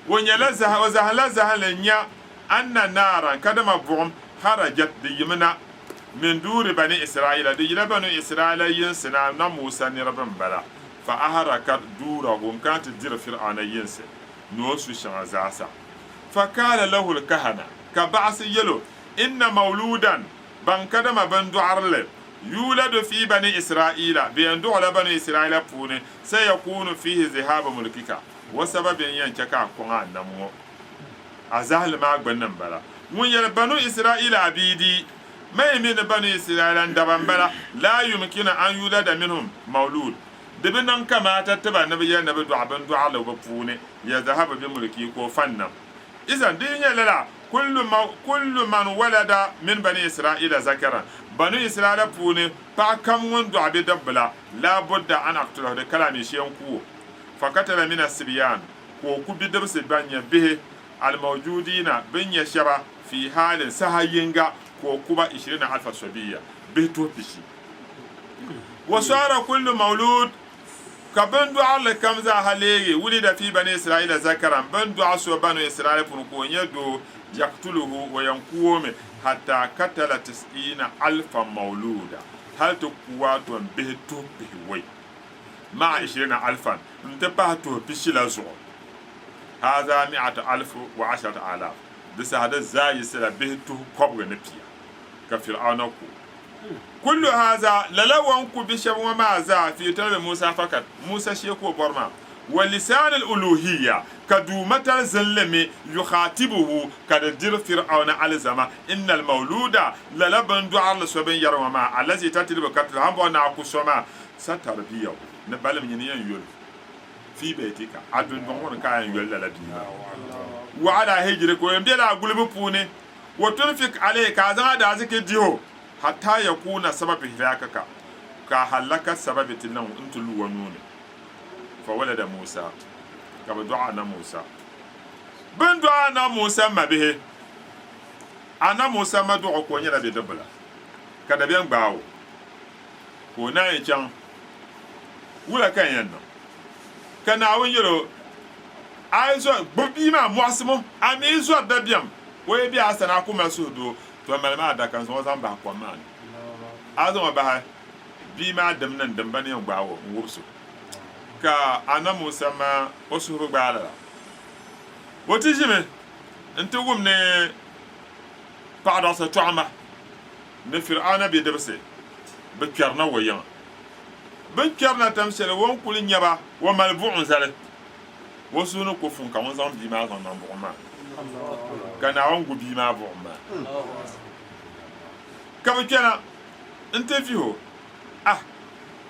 wanya la zahalanya anna naran kadama bu'um harajat diyimna min duri bani isra'ila diyila bani isra'ila yinsina na musa ni rabban bala fa aharakat durahum kanat dir fir'auna yinsi no su shan zasa fa kala lahu al-kahana ka ba'as yalo inna mauludan ban kadama ban du'arle yuladu fi bani isra'ila bi an du'ala bani isra'ila pune sayakunu fihi zihaba mulkika wa sababin yanke ka kun annamu azal ma gbannan bala mun yal banu isra'ila abidi mai min banu isra'ila daban bala la yumkinu an yulada minhum maulud dibin nan kamata taba nabi ya nabi du'a ban du'a la ba pune ya zahaba bi mulki ko fannan idan din ya lala kullu man walada min bani isra'ila zakara banu isra'ila pune pa kam won du'a bi dabbala la budda an aqtula da kalami shi yanku fakatala min as-sibyan ko ku bi dabse banya bihe al-mawjudina bin yashaba fi halin sahayinga ko kuma 20,000 sabiya bi to fishi wasara kullu maulud ka ban du'a la kam za halege wulida fi bani isra'ila zakaran ban du'a so banu isra'ila fun ko nyado yaqtuluhu wa yanqumu hatta katala 90,000 mauluda hal to kuwa to bi to bi wai ma 20,000 انت باتو بشيلا زو هذا 100,000 و10,000 بس هذا زاي سلا بهتو كوبغ نبيا كفرعون كل هذا للوانكو بشب وما زا في تلب موسى فقط موسى شيكو برما ولسان الألوهية كدومة زلمي يخاطبه كدير فرعون على زمان إن المولود للبن دعا لسوبين يروما الذي تتلب كتل هم ونعكو سوما ستربيه نبالم ينين يول في بيتك عدن بمون كاين يول لبينا وعلى هجرك ويمدلا قلب بوني وتنفق عليك هذا دازك ديو حتى يكون سبب هلاكك كهلك سبب تنو انت لونون فولد موسى كما دعانا موسى بن دعانا موسى ما به انا موسى ما دعو كو نيلا بدبلا كدا بيان باو ko na yin can wula kan yan nan kana won yiro ai zo bobi ma moasimo ami zo da biam we bi asana kuma so do to malama da kan so zan ba ko man azo ba bi ma dam nan dam bane yan gbawo wursu ka ana musama osuru gbala woti jime ntugum ne paada sa tuama ne fir'auna bi dabse be kyarna wayan ben kyarna tamsele won kulin nyaba wa malbu'un zale wasunu ko fun kan zan bi ma zan nan bu'ma kana wan gubi ma bu'ma ka kana interview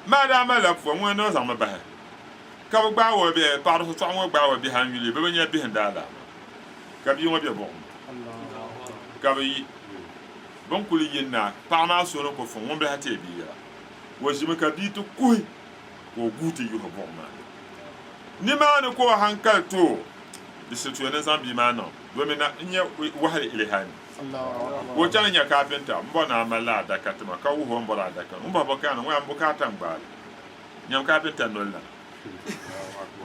ma da ma la fo mo no zan ma ba ka gba wo be paada sa tuama gba wo bi han yule be nya bi han dala ka bi wo bi bon ka bi bon kuli yinna paama so no ko fon won be hate biya wo jimi ka bi to kuy ko guti yu bon ma ni ma ne ko hankal to disitu ne zambi ma no do me na nya wahal ilhani wo tan nya carpenter mbona amala da katma ka wo mbora da kan mba boka no wa mbukata ngbal nya carpenter no la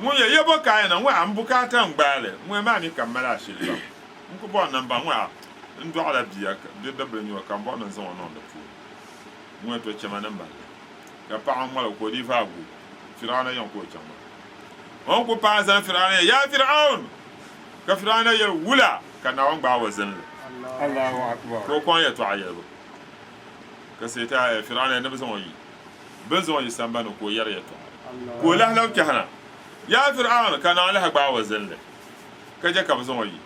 mo ye yebo kai na wa mbukata ngbale mo ma ni kamala shilba nko bo namba wa ndo ala biya de dabre ni kan bo nan zon non da fu mo to chama namba ka pa an mala ko di fagu firana yon ko chama on ko pa zan firana ya fir'aun ka firana ya wula kana wan ba wazan Allahu akbar ko kon ya to ayelo ka sai ta firana ne bazan yi bazan yi sambano ko yar ya to ko la law kahana ya fir'aun kana ala ba wazan ka je ka bazan yi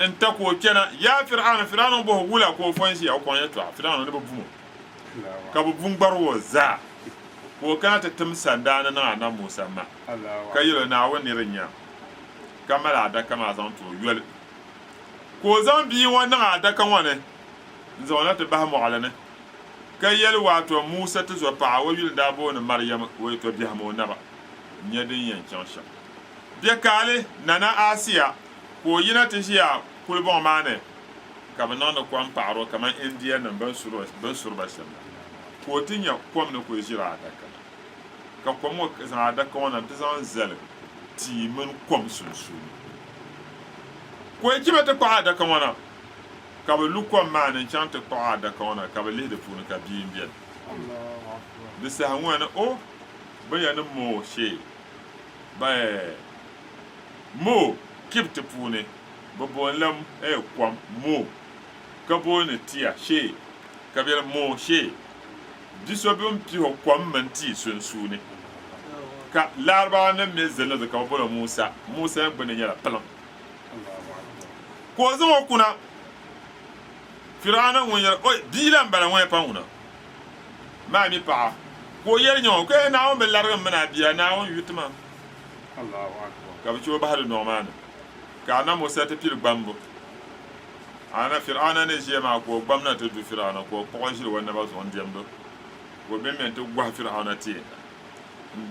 in ta ko kenan ya fir'aun bo wula ko fonshi ya kon ya to fir'aun ne babu ka bubun barwo za ko kana ta tumsa dana na Musa ma kayiro na wani rinya kamala da kama zan to yul ko zan bi wannan adakan wane zauna ta ba mu alane kayel wato Musa ta zo pa wa yul da bo na Maryam wai to bi mu na ba nyadin yancan sha bi kale nana Asiya ko yina ta shiya kulbon mane kama nan ko an paro kama India nan ban suru ba shan ko ti nya kom ne ko jira adaka ka kom mo za adaka wana ti zan zal ti min kom sunsun ko kibe te ko adaka wana ka be lu kom ma ne chante ko adaka wana ka be le de fu ne ka bi bien Allahu akbar. de sa wana o ba ya ne mo she ba mo kip te fu ne bo bo lam kom mo ka bo ne tia she ka be mo she diso bi pi ho kom man ti sunsun ne ka larba ne me zela de ka bo Musa gbene nyala palam Allahu akbar. ko zo kuna Firana won yer oy bilan bala won pa wona ma mi pa ko yer nyon ko na won be larga mana biya na won yutuma Allahu akbar. ka bi cho bahadu normal ka na Musa te pir gbambo ana Firana ne jema ko gbamna te du Firana ko ko jir wonna ba son demdo ko be men te gwa Firana ti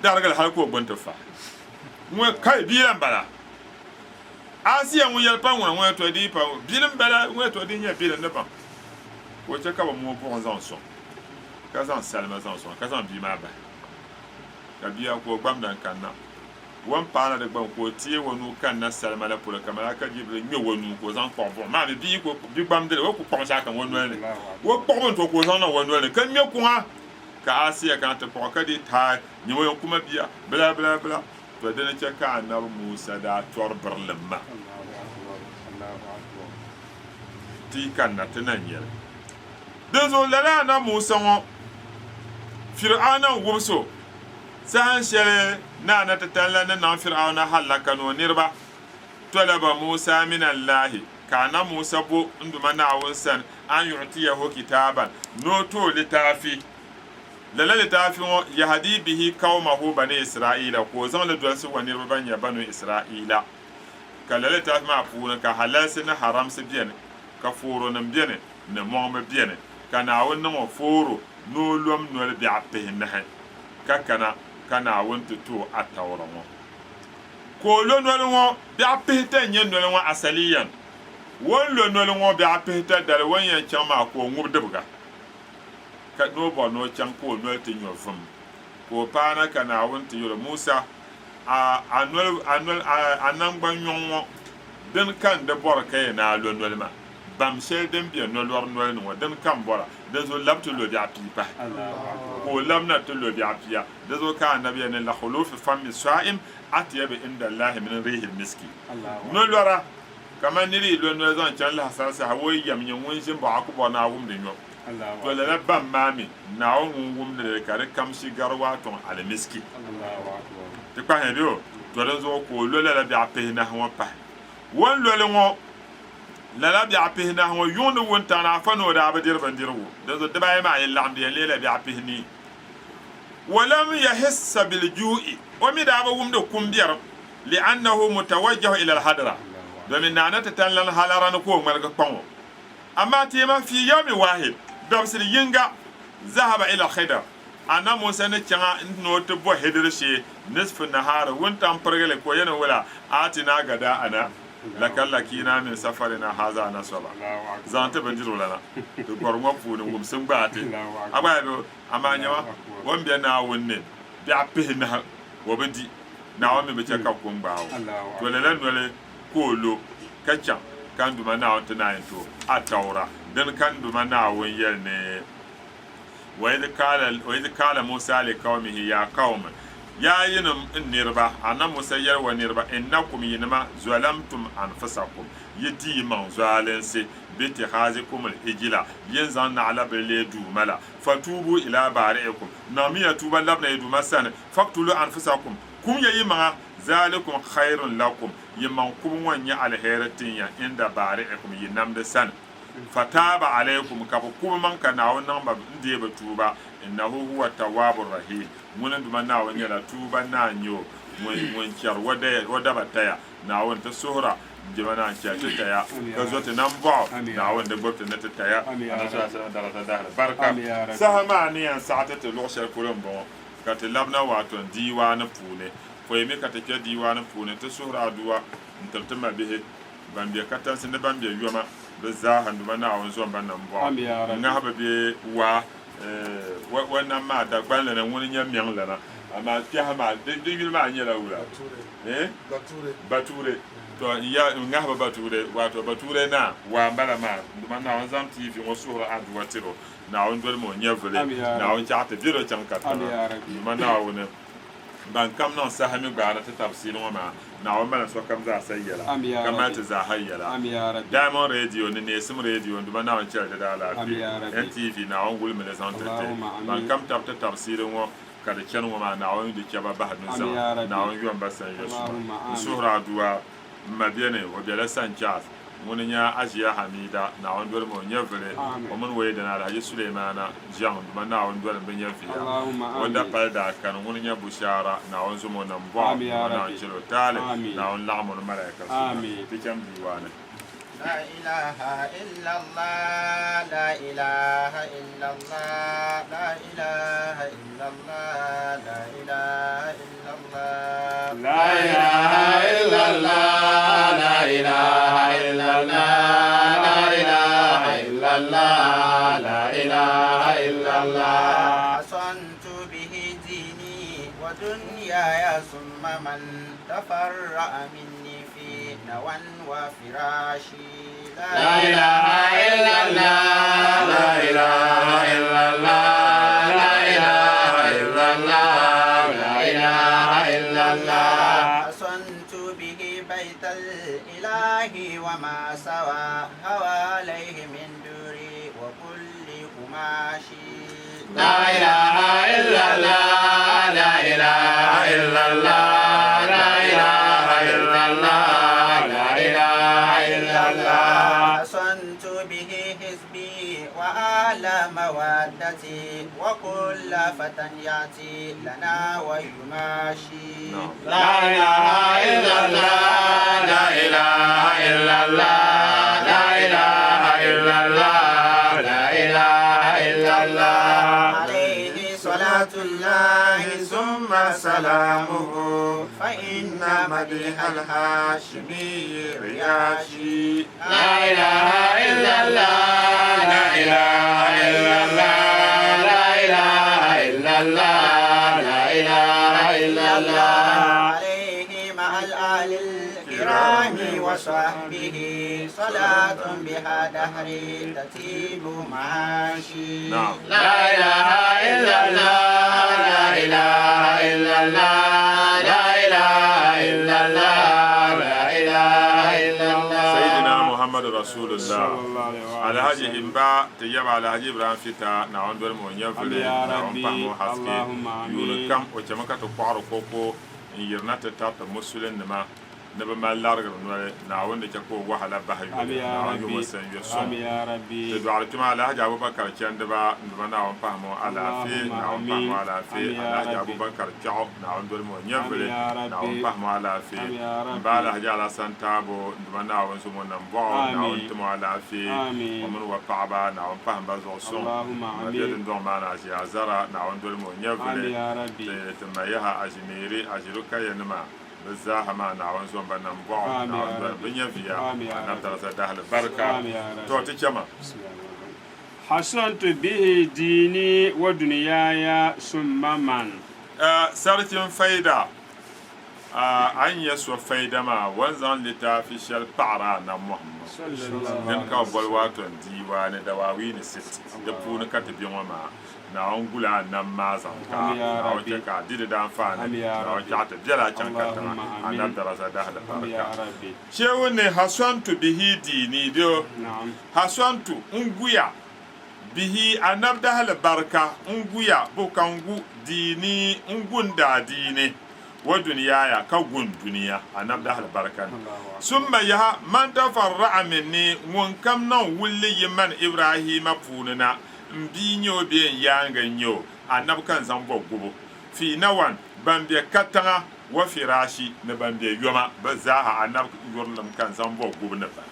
dargal hal ko bonta fa mo kai bilan bala Asia won yer pa wona won to di pa bilan bala won to di nya bilan ne pa ko ce ka ba mo bon zan so ka zan salma zan so ka zan bi ma ba ka biya ko gbam dan kanna wan pana de gbam ko tie wonu kanna salma la pour kamera ka jibril nyi wonu ko zan ko bon ma me bi ko bi gbam de wo ko ko sa kan wonu ne wo ko bon to ko zan na wonu ne kan me ko ha ka Asia kan te ko ka di ta nyi wo kuma biya bla bla bla to de ne ce ka annabi Musa da tor barlamma Allahu akbar. Allahu akbar. ti kanna tanan yel Dezo lala na Musa ngo Fir'auna wumso san shere na tatalla na Fir'auna halaka no nirba talaba Musa min Allah kana Musa bo nduma na wonsan an yu'tiyahu kitaban no to litafi lala litafi ngo yahdi bihi qaumahu bani Isra'ila ko zan la duwansu wa nirba banya banu Isra'ila kala litafi ma funa ka halalsi na haram se biene ka furo na biene na mo biene kana won no foro no lom no le bi'a pehin na ka kana won to atawra mo ko lo no le mo bi'a pehta nyen no le mo asaliyan won lo no le mo bi'a pehta dal won yan chama ko ngub debga ka no bo no chan ko no te nyo fum ko pana kana won te yoro Musa anol anangban nyonwo den kan de bor kay na lo no le ma bam shel den bi no lor no no den kan bora den zo labtu lo dia pipa ko lamna to lo dia pia den zo ka annabi ne la khuluf fam sa'im atyab inda Allah min rihil miski no lora kama niri lo no zan chan la sasa hawoy yam nyen won shin ba ku bona wum de nyo to le bam mami na wum de kare kam shi garwa ton al miski te kwa he do to den zo ko lo la bi apehna ho pa won lo le ngo la bi apehna ho yondo won tana fano da ba dir bandirwo da zo da bai ma yalla am de lela bi apehni walam yahiss bil ju'i wa mi da ba wumdo kumbiyar li annahu mutawajjih ila al hadra domin nana ta tallan halaran ko malga kwanwo amma tema fi yawmi wahid dabsir yinga zahaba ila khidr ana musa ne changa no to bo hedrishe nisfu nahar won tam pargale ko yana wala atina gada ana lakallakina min safarina haza nasaba zanta banjiro lana to gormo funi wum sun baate abayo amanya won biya na wonne bi apehna wo bedi na wo me be chaka ko ngbawo to lelan wele kolo kacha kan duma na on tana to atawra dan kan duma na won yel ne wa idh kala musa li qaumihi ya qaum ya yinum nirba ana musa yar wa nirba innakum yinma zalamtum anfusakum yati man zalansi biti hazikum al-ijla yanzan ala biledu mala fatubu ila bari'ikum namiya tuba labna yadu masan faqtulu anfusakum kum yayi ma zalikum khairun lakum yimman kum wanya alheratin ya inda bari'ikum yinamda san fataba alaikum ka kuma man kana wannan ba ndiye ba tuba innahu huwa tawwabur rahim mun duma na wanya la tuba na nyo mun kyar wada bataya na wanta suhra jimana kya taya ka zo ta nan ba na wanda gwabta na taya ana sa sana darata da barka sahama ni an sa'ata ta lokshar kuran ba ka ta labna wato diwa na fune ko yemi ka ta ke diwa na fune ta suhra duwa ntartama bihe bambiya katan sin bambiya yoma da za handu bana awon zuwan ban nan ba nga haba be wa wannan ma da gbalna na wani nya miang lana amma fiha ma de yul ma nya la wula bature to ya ngaba bature wato bature na wa mbala ma na on zam tv mo sura and watiro na on dol mo nya vele na on chaate biro chankata ma na wona ban kam non sa hami gara ta tafsir ma na on bala so kam za sayyala kama ta za hayyala diamond radio ne sim radio nduma na on chaate da lafi NTV na on gulmi da zan tete ban kam ta tafsir wo kada ken wo ma na on de keba ba hadin sa na on yuwan basan yesu sura duwa mabiyane wa bela sanchas mun nya ajiya hamida na on dole mo nyevele o mun waye da na alhaji sulaimana jan duma na on dole ben yafiya wanda palda kan mun nya bushara na on zumo nan ba na on jiro tale na on la'amul malaika amin tikam diwana لا إله إلا الله لا إله إلا الله لا إله إلا الله لا إله إلا الله لا إله إلا الله لا إله إلا الله لا إله إلا الله لا إله إلا الله حصنت به ديني ودنياي ثم من تفرأ مني في نوى وفراشي لا إله إلا الله لا إله إلا الله لا إله إلا الله لا إله إلا الله حصنت به بيت الإله وما سوى حواليه من دوري وكل قماشي لا إله إلا الله لا إله إلا الله لا إله إلا الله لا إله إلا الله حصنت به حزبي وأهل مودتي وكل فتى يأتي لنا ويماشي لا إله إلا الله لا إله إلا الله لا إله إلا الله لا إله إلا الله عليه صلاة الله ثم سلامه فإن مدح الهاشمي رياشي لا إله إلا الله لا إله إلا الله لا إله إلا الله لا إله إلا الله عليه مع الآل الكرام وصحبه صلاة بها دهري تتيب معاشي لا إله إلا الله لا إله إلا الله لا إله إلا الله لا إله إلا الله سيدنا محمد رسول الله على هذه إنباء تجمع على هذه إبراهيم فتا نعون دول مو نيفلي نعون بامو حسكي يقول كم وجمعك تقارو كوكو يرنا تتاب مسلم نما نبى ما لارغ نعون دكتور وحلا بحيو نعون يوم سن يسوع تدعو على جماعة على هذا أبو بكر كان دبا نعون بامو على في نعون بامو على في على هذا أبو بكر جاوب نعون دول مو نيفلي نعون بامو على في بالا هذا على سانتابو نعون سمو نبوا نعون تمو على في ومن وقعبا نعون بام بزوسون مدير دوم معنا أشياء زرا نعون دول مو نيفلي تميها أجميري أجلوكا ينما بالزاحة ما نعون زوم بنبوا نعون دول بنيفيا نبتلى سداه البركة توتي كما حصنت به ديني ودنياي ثم من sarkin faida an yaso faida ma wanzan littafi shal fara na muhammad din ka bol waton diwa ne da wawi ne sit da puni ka tabi ma na on gula nan ma zan ka na on ka dida dan fa ne na on ta jala can ka ta annan da rasa da hada barka shewu ne hasantu bihi dini do hasantu nguya bihi anabda hal barka nguya bukangu dini ngunda dini wa duniyaya ka gun duniya anabda hal barka summa ya man tafarra minni won kam nan wulli yiman ibrahima fununa mbinyo be yanga nyo anab kan zambo gubo fi nawan bambe katanga wa firashi na bambe yoma bazaha anab yurlam kan zambo gubo na ba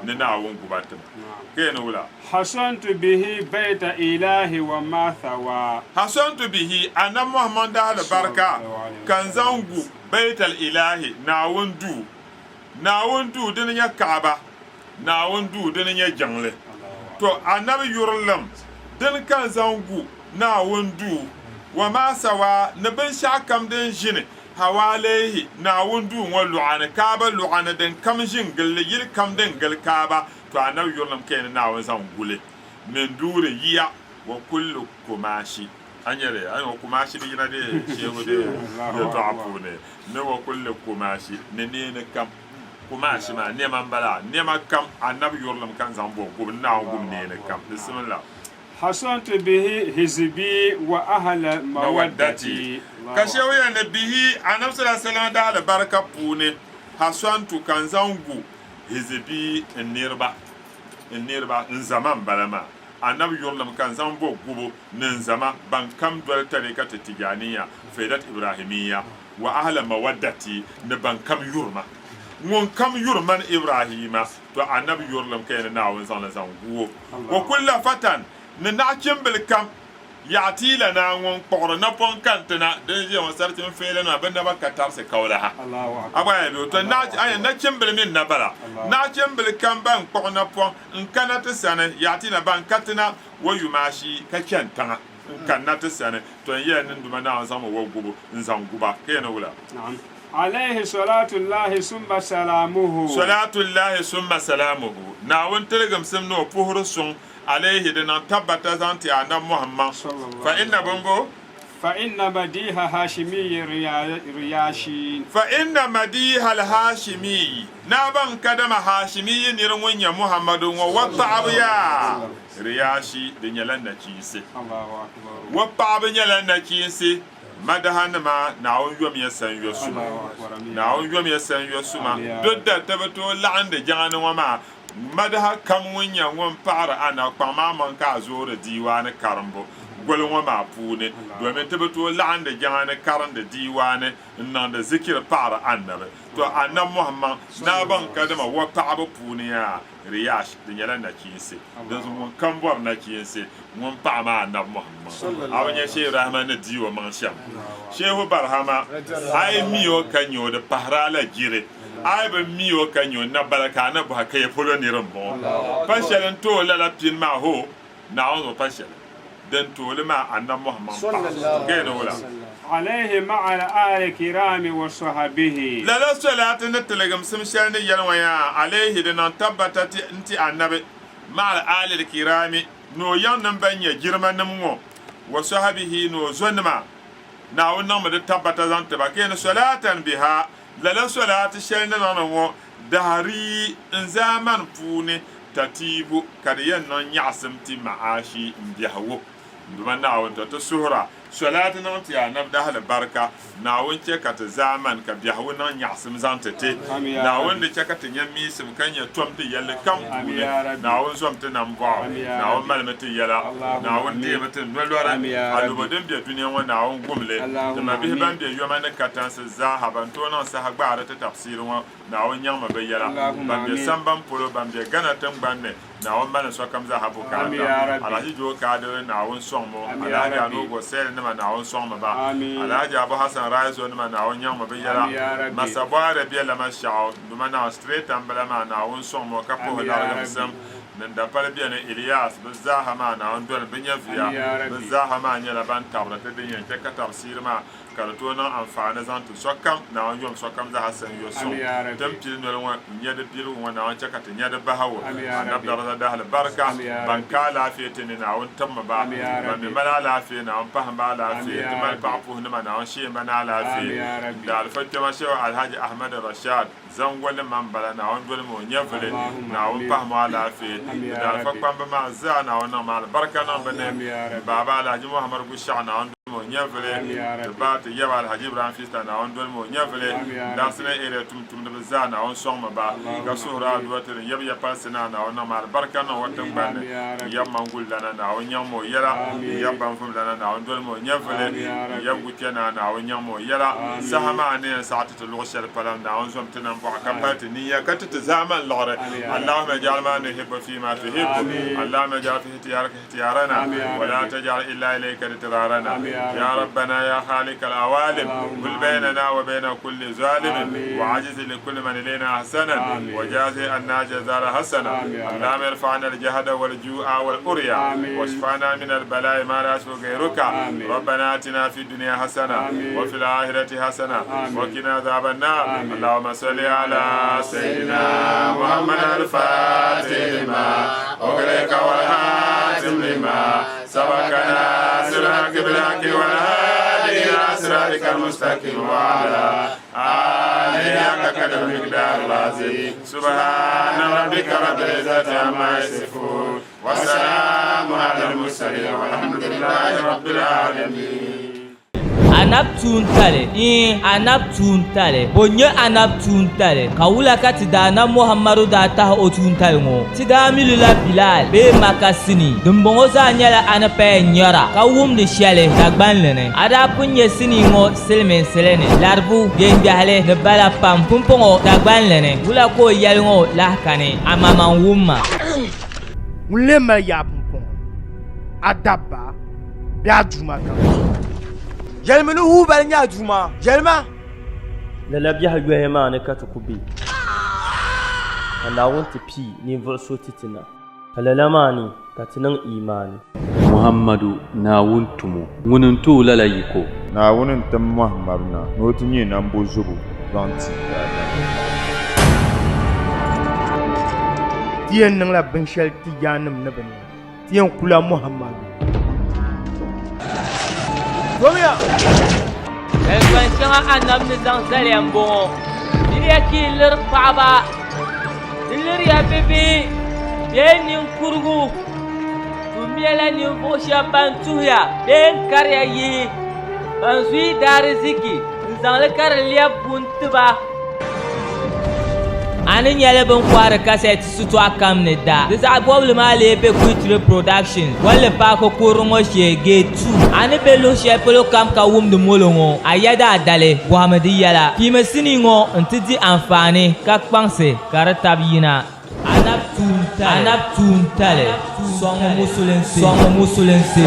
nina won gubatum kene wula حصنت به بيت إله وما ثوى حصنت به أنا محمد على بركة كان زانغو بيت الإله ناوندو دنيا كعبة ناوندو دنيا جنgle to annabi yurlam din kan zangu na wundu wa ma sawa na bin shakam din jini hawalehi na wundu wa lu'ana kaba lu'ana din kam jin gil yil kam din gil kaba to annabi yurlam kaina na wa zangule min dure yiya wa kullu kumashi anyere ay wa kumashi di na de shego de yo to apune ne wa kullu kumashi ne kam kumashi ma ne man bala ne ma kam annabi yurlam kan zambo go na gum ne kam bismillah حصنت به حزبي وأهل مودتي kashewa na bihi annabi sallallahu alaihi wasallam da albarka pune hasantu kan zangu hizbi nirba zaman balama annabi yurlam kan zambo gubo nin zama ban kam dwal tarikata tijaniya faidat ibrahimiyya wa ahla mawaddati ne ban kam yurma mun kam yurman ibrahima to annabi yurlam kai na won san zangu wa kullu fatan ne na kimbel kam yati la na ngon pokro na pon kantena de je on sartin fele na banda baka tarse kawlaha Allahu akbar aba be to na ay na kimbel min na bala na kimbel kam ban pokro na pon in kana ta sane yati na ban katena wayu mashi ka kentanga in kana ta sane to ye nin duma na on samo wo gubo in zanguba ke na wula na'am عليه صلاة الله ثم سلامه صلاة الله ثم سلامه na won telegam sem no pohoro son عليه دنا تبت زانتي أنا محمد فإن بمبو فإن مديها هاشمي رياشي فإن مديها الهاشمي نابن كدم هاشمي نيرون يا محمد ووطع بيا رياشي دنيلنا كيسي الله أكبر وطع بنيلنا كيسي مدهن ما ناون يوم يسن يسوع ناون يوم يسن يسوع دود تبتو لعند جان وما madaha kam wunya won para ana kpama man ka zore diwane karambo golon wa ma pune domin tabato la'anda jahane karanda diwane nan da zikir para annabi to annab muhammad na ban kadama wa ta'aba pune ya riyash din yalan na kinse dan mun kan bor na kinse mun pa ma annab muhammad awanya she rahman na diwa man sham shehu barhama ay miyo kanyo da pahrala gire ay ba miyo kanyo na baraka na ba kay polo ni rambo pashalan to la pin ma ho na on pashalan dan to ma annab muhammad sallallahu alaihi wasallam عليه مع الآل الكرام وصحبه لا صلاة نتلقم سمشان ينويا عليه دنا تبتت انت النبي مع الآل الكرام نو ينم بني جرم نمو وصحبه نو زنما ناو نم تبت زنت بكين صلاة بها لا صلاة شان نمو دهري زمان فوني تتيبو كريان نياسمتي معاشي بيهو دوما ناو تسهرا صلاة نانتي أنا بدها البركة ناون تكات زمان كبيهو نياسم زانتتي ناون تكات يمي سم كان يتوم تي يلا كم ناون زوم تنامبا ناون مالمتي يلا ناون دي متن نولورا ألو بدم بيا دنيا وناون قملة تما بيه بام بيا يوم أنا كاتان سزاها بنتونا سهق بعرة تفسير ناون يوم بيلا بام بيا سامبام بولو بام بيا غانا تنبان ناون مانا سوا كم زهابو كاتا على هجو كادر ناون سومو على هجو نوغو سيل نما ناون سومو با على هجو أبو حسن رايزو نما ناون يوم بيلا مسابوار بيلا ما شاو نما ناون ستريت أمبلا ما ناون سومو كابو هدار يمسم نندا بال بيانا إلياس بزاها ما ناون دول بنيا فيا بزاها ما نيلا بان تابلة تدنيا تكا تفسير ما كارتونا أنفعنا زانتو سوكم ناون يوم سوكم زها سن يوسوم تمتين نلوا نياد بيرو وناون تكا تنياد بهاو نبدأ ده البركة بنكا لافيتني ناون تم با من ملا لافي ناون فهم با لافي تمال بعفوه نما ناون شيء منا لافي ده الفتى ما شو الحاج أحمد الرشاد زنقول من بلا ناون دول مو نيفلي ناون فهم لافي ده الفقام بما زا ناون نما البركة ناون بني بابا الحاج محمد قشع ناون mo nyavle ba te yaba al hajib ran fista na on dol mo nyavle da sene ere tum de za na on soma ba ga sura do te yab ya pasina na on ma barka na watan bande yab mangul dana na on nyam mo yara yab ban fum dana na on dol mo nyavle yab gutena na on nyam mo yara sahama ne sa'atu al-ghusl palam na on som tinan bo akapati niyya katata zaman lore allahumma ij'al ma nuhibbu fi ma tuhibbu allahumma ij'al fi ihtiyaraka ihtiyarana wa la taj'al illa ilayka itirarana يا ربنا يا خالق العوالم قل بيننا وبين كل ظالم وعجز لكل من إلينا حسنا وجازي عنا جزاء حسنا اللهم ارفعنا الجهد والجوع والأريا واشفعنا من البلاء ما لا يشفي غيرك ربنا آتنا في الدنيا حسنة وفي الآخرة حسنة وقنا عذاب النار اللهم صل على سيدنا محمد الفاتح لما أغلق والهاتم لما سبقنا صراط بالحق والهادي إلى صراطك المستقيم وعلى آله حق قدر المقدار العظيم سبحان ربك رب العزة عما يصفون والسلام على المرسلين والحمد لله رب العالمين. Anab tuntale bonye anab tuntale kawula katida na Muhammadu da ta o tuntale ngo tida milula Bilal be makasini dumbongo za nyala anape nyara kawum de shale dagban lene ada punye sini ngo selmen selene larbu genjale de bala pam pumpongo dagban lene wula ko yalngo lahkane amama wumma mulema ya pumpon adaba biaduma kan Jelma no hu bal nya duma jelma la labia ha yuhema ne katukubi ana wonte pi ni vol sotitina halalama katinan imani Muhammadu na wuntumu ngunin to lalayiko na wunin tam Muhammaduna no tinye nan bozubu donti tien nang la benshel ti janam na bani tien kula Muhammadu Romeo Elvan shanga anam ni zang zaliam bongo Diria ki lir paba Dilir ya bebe Ben nin kurgu Tumiela nin vosha bantuya Ben karya yi Banzui dariziki Nzang le kar liya buntuba Ani nyale ben kware cassette sutu akam ne da. This a problem ale be Kuitri production. Wale pa ko kurumo shege 2. Ani be lo she pelo kam ka wum de molongo. Ayada dale Muhammadi yala. Ki mesini ngo ntidi amfani ka kpanse karatabina. Anab tuntale. Songo musulense.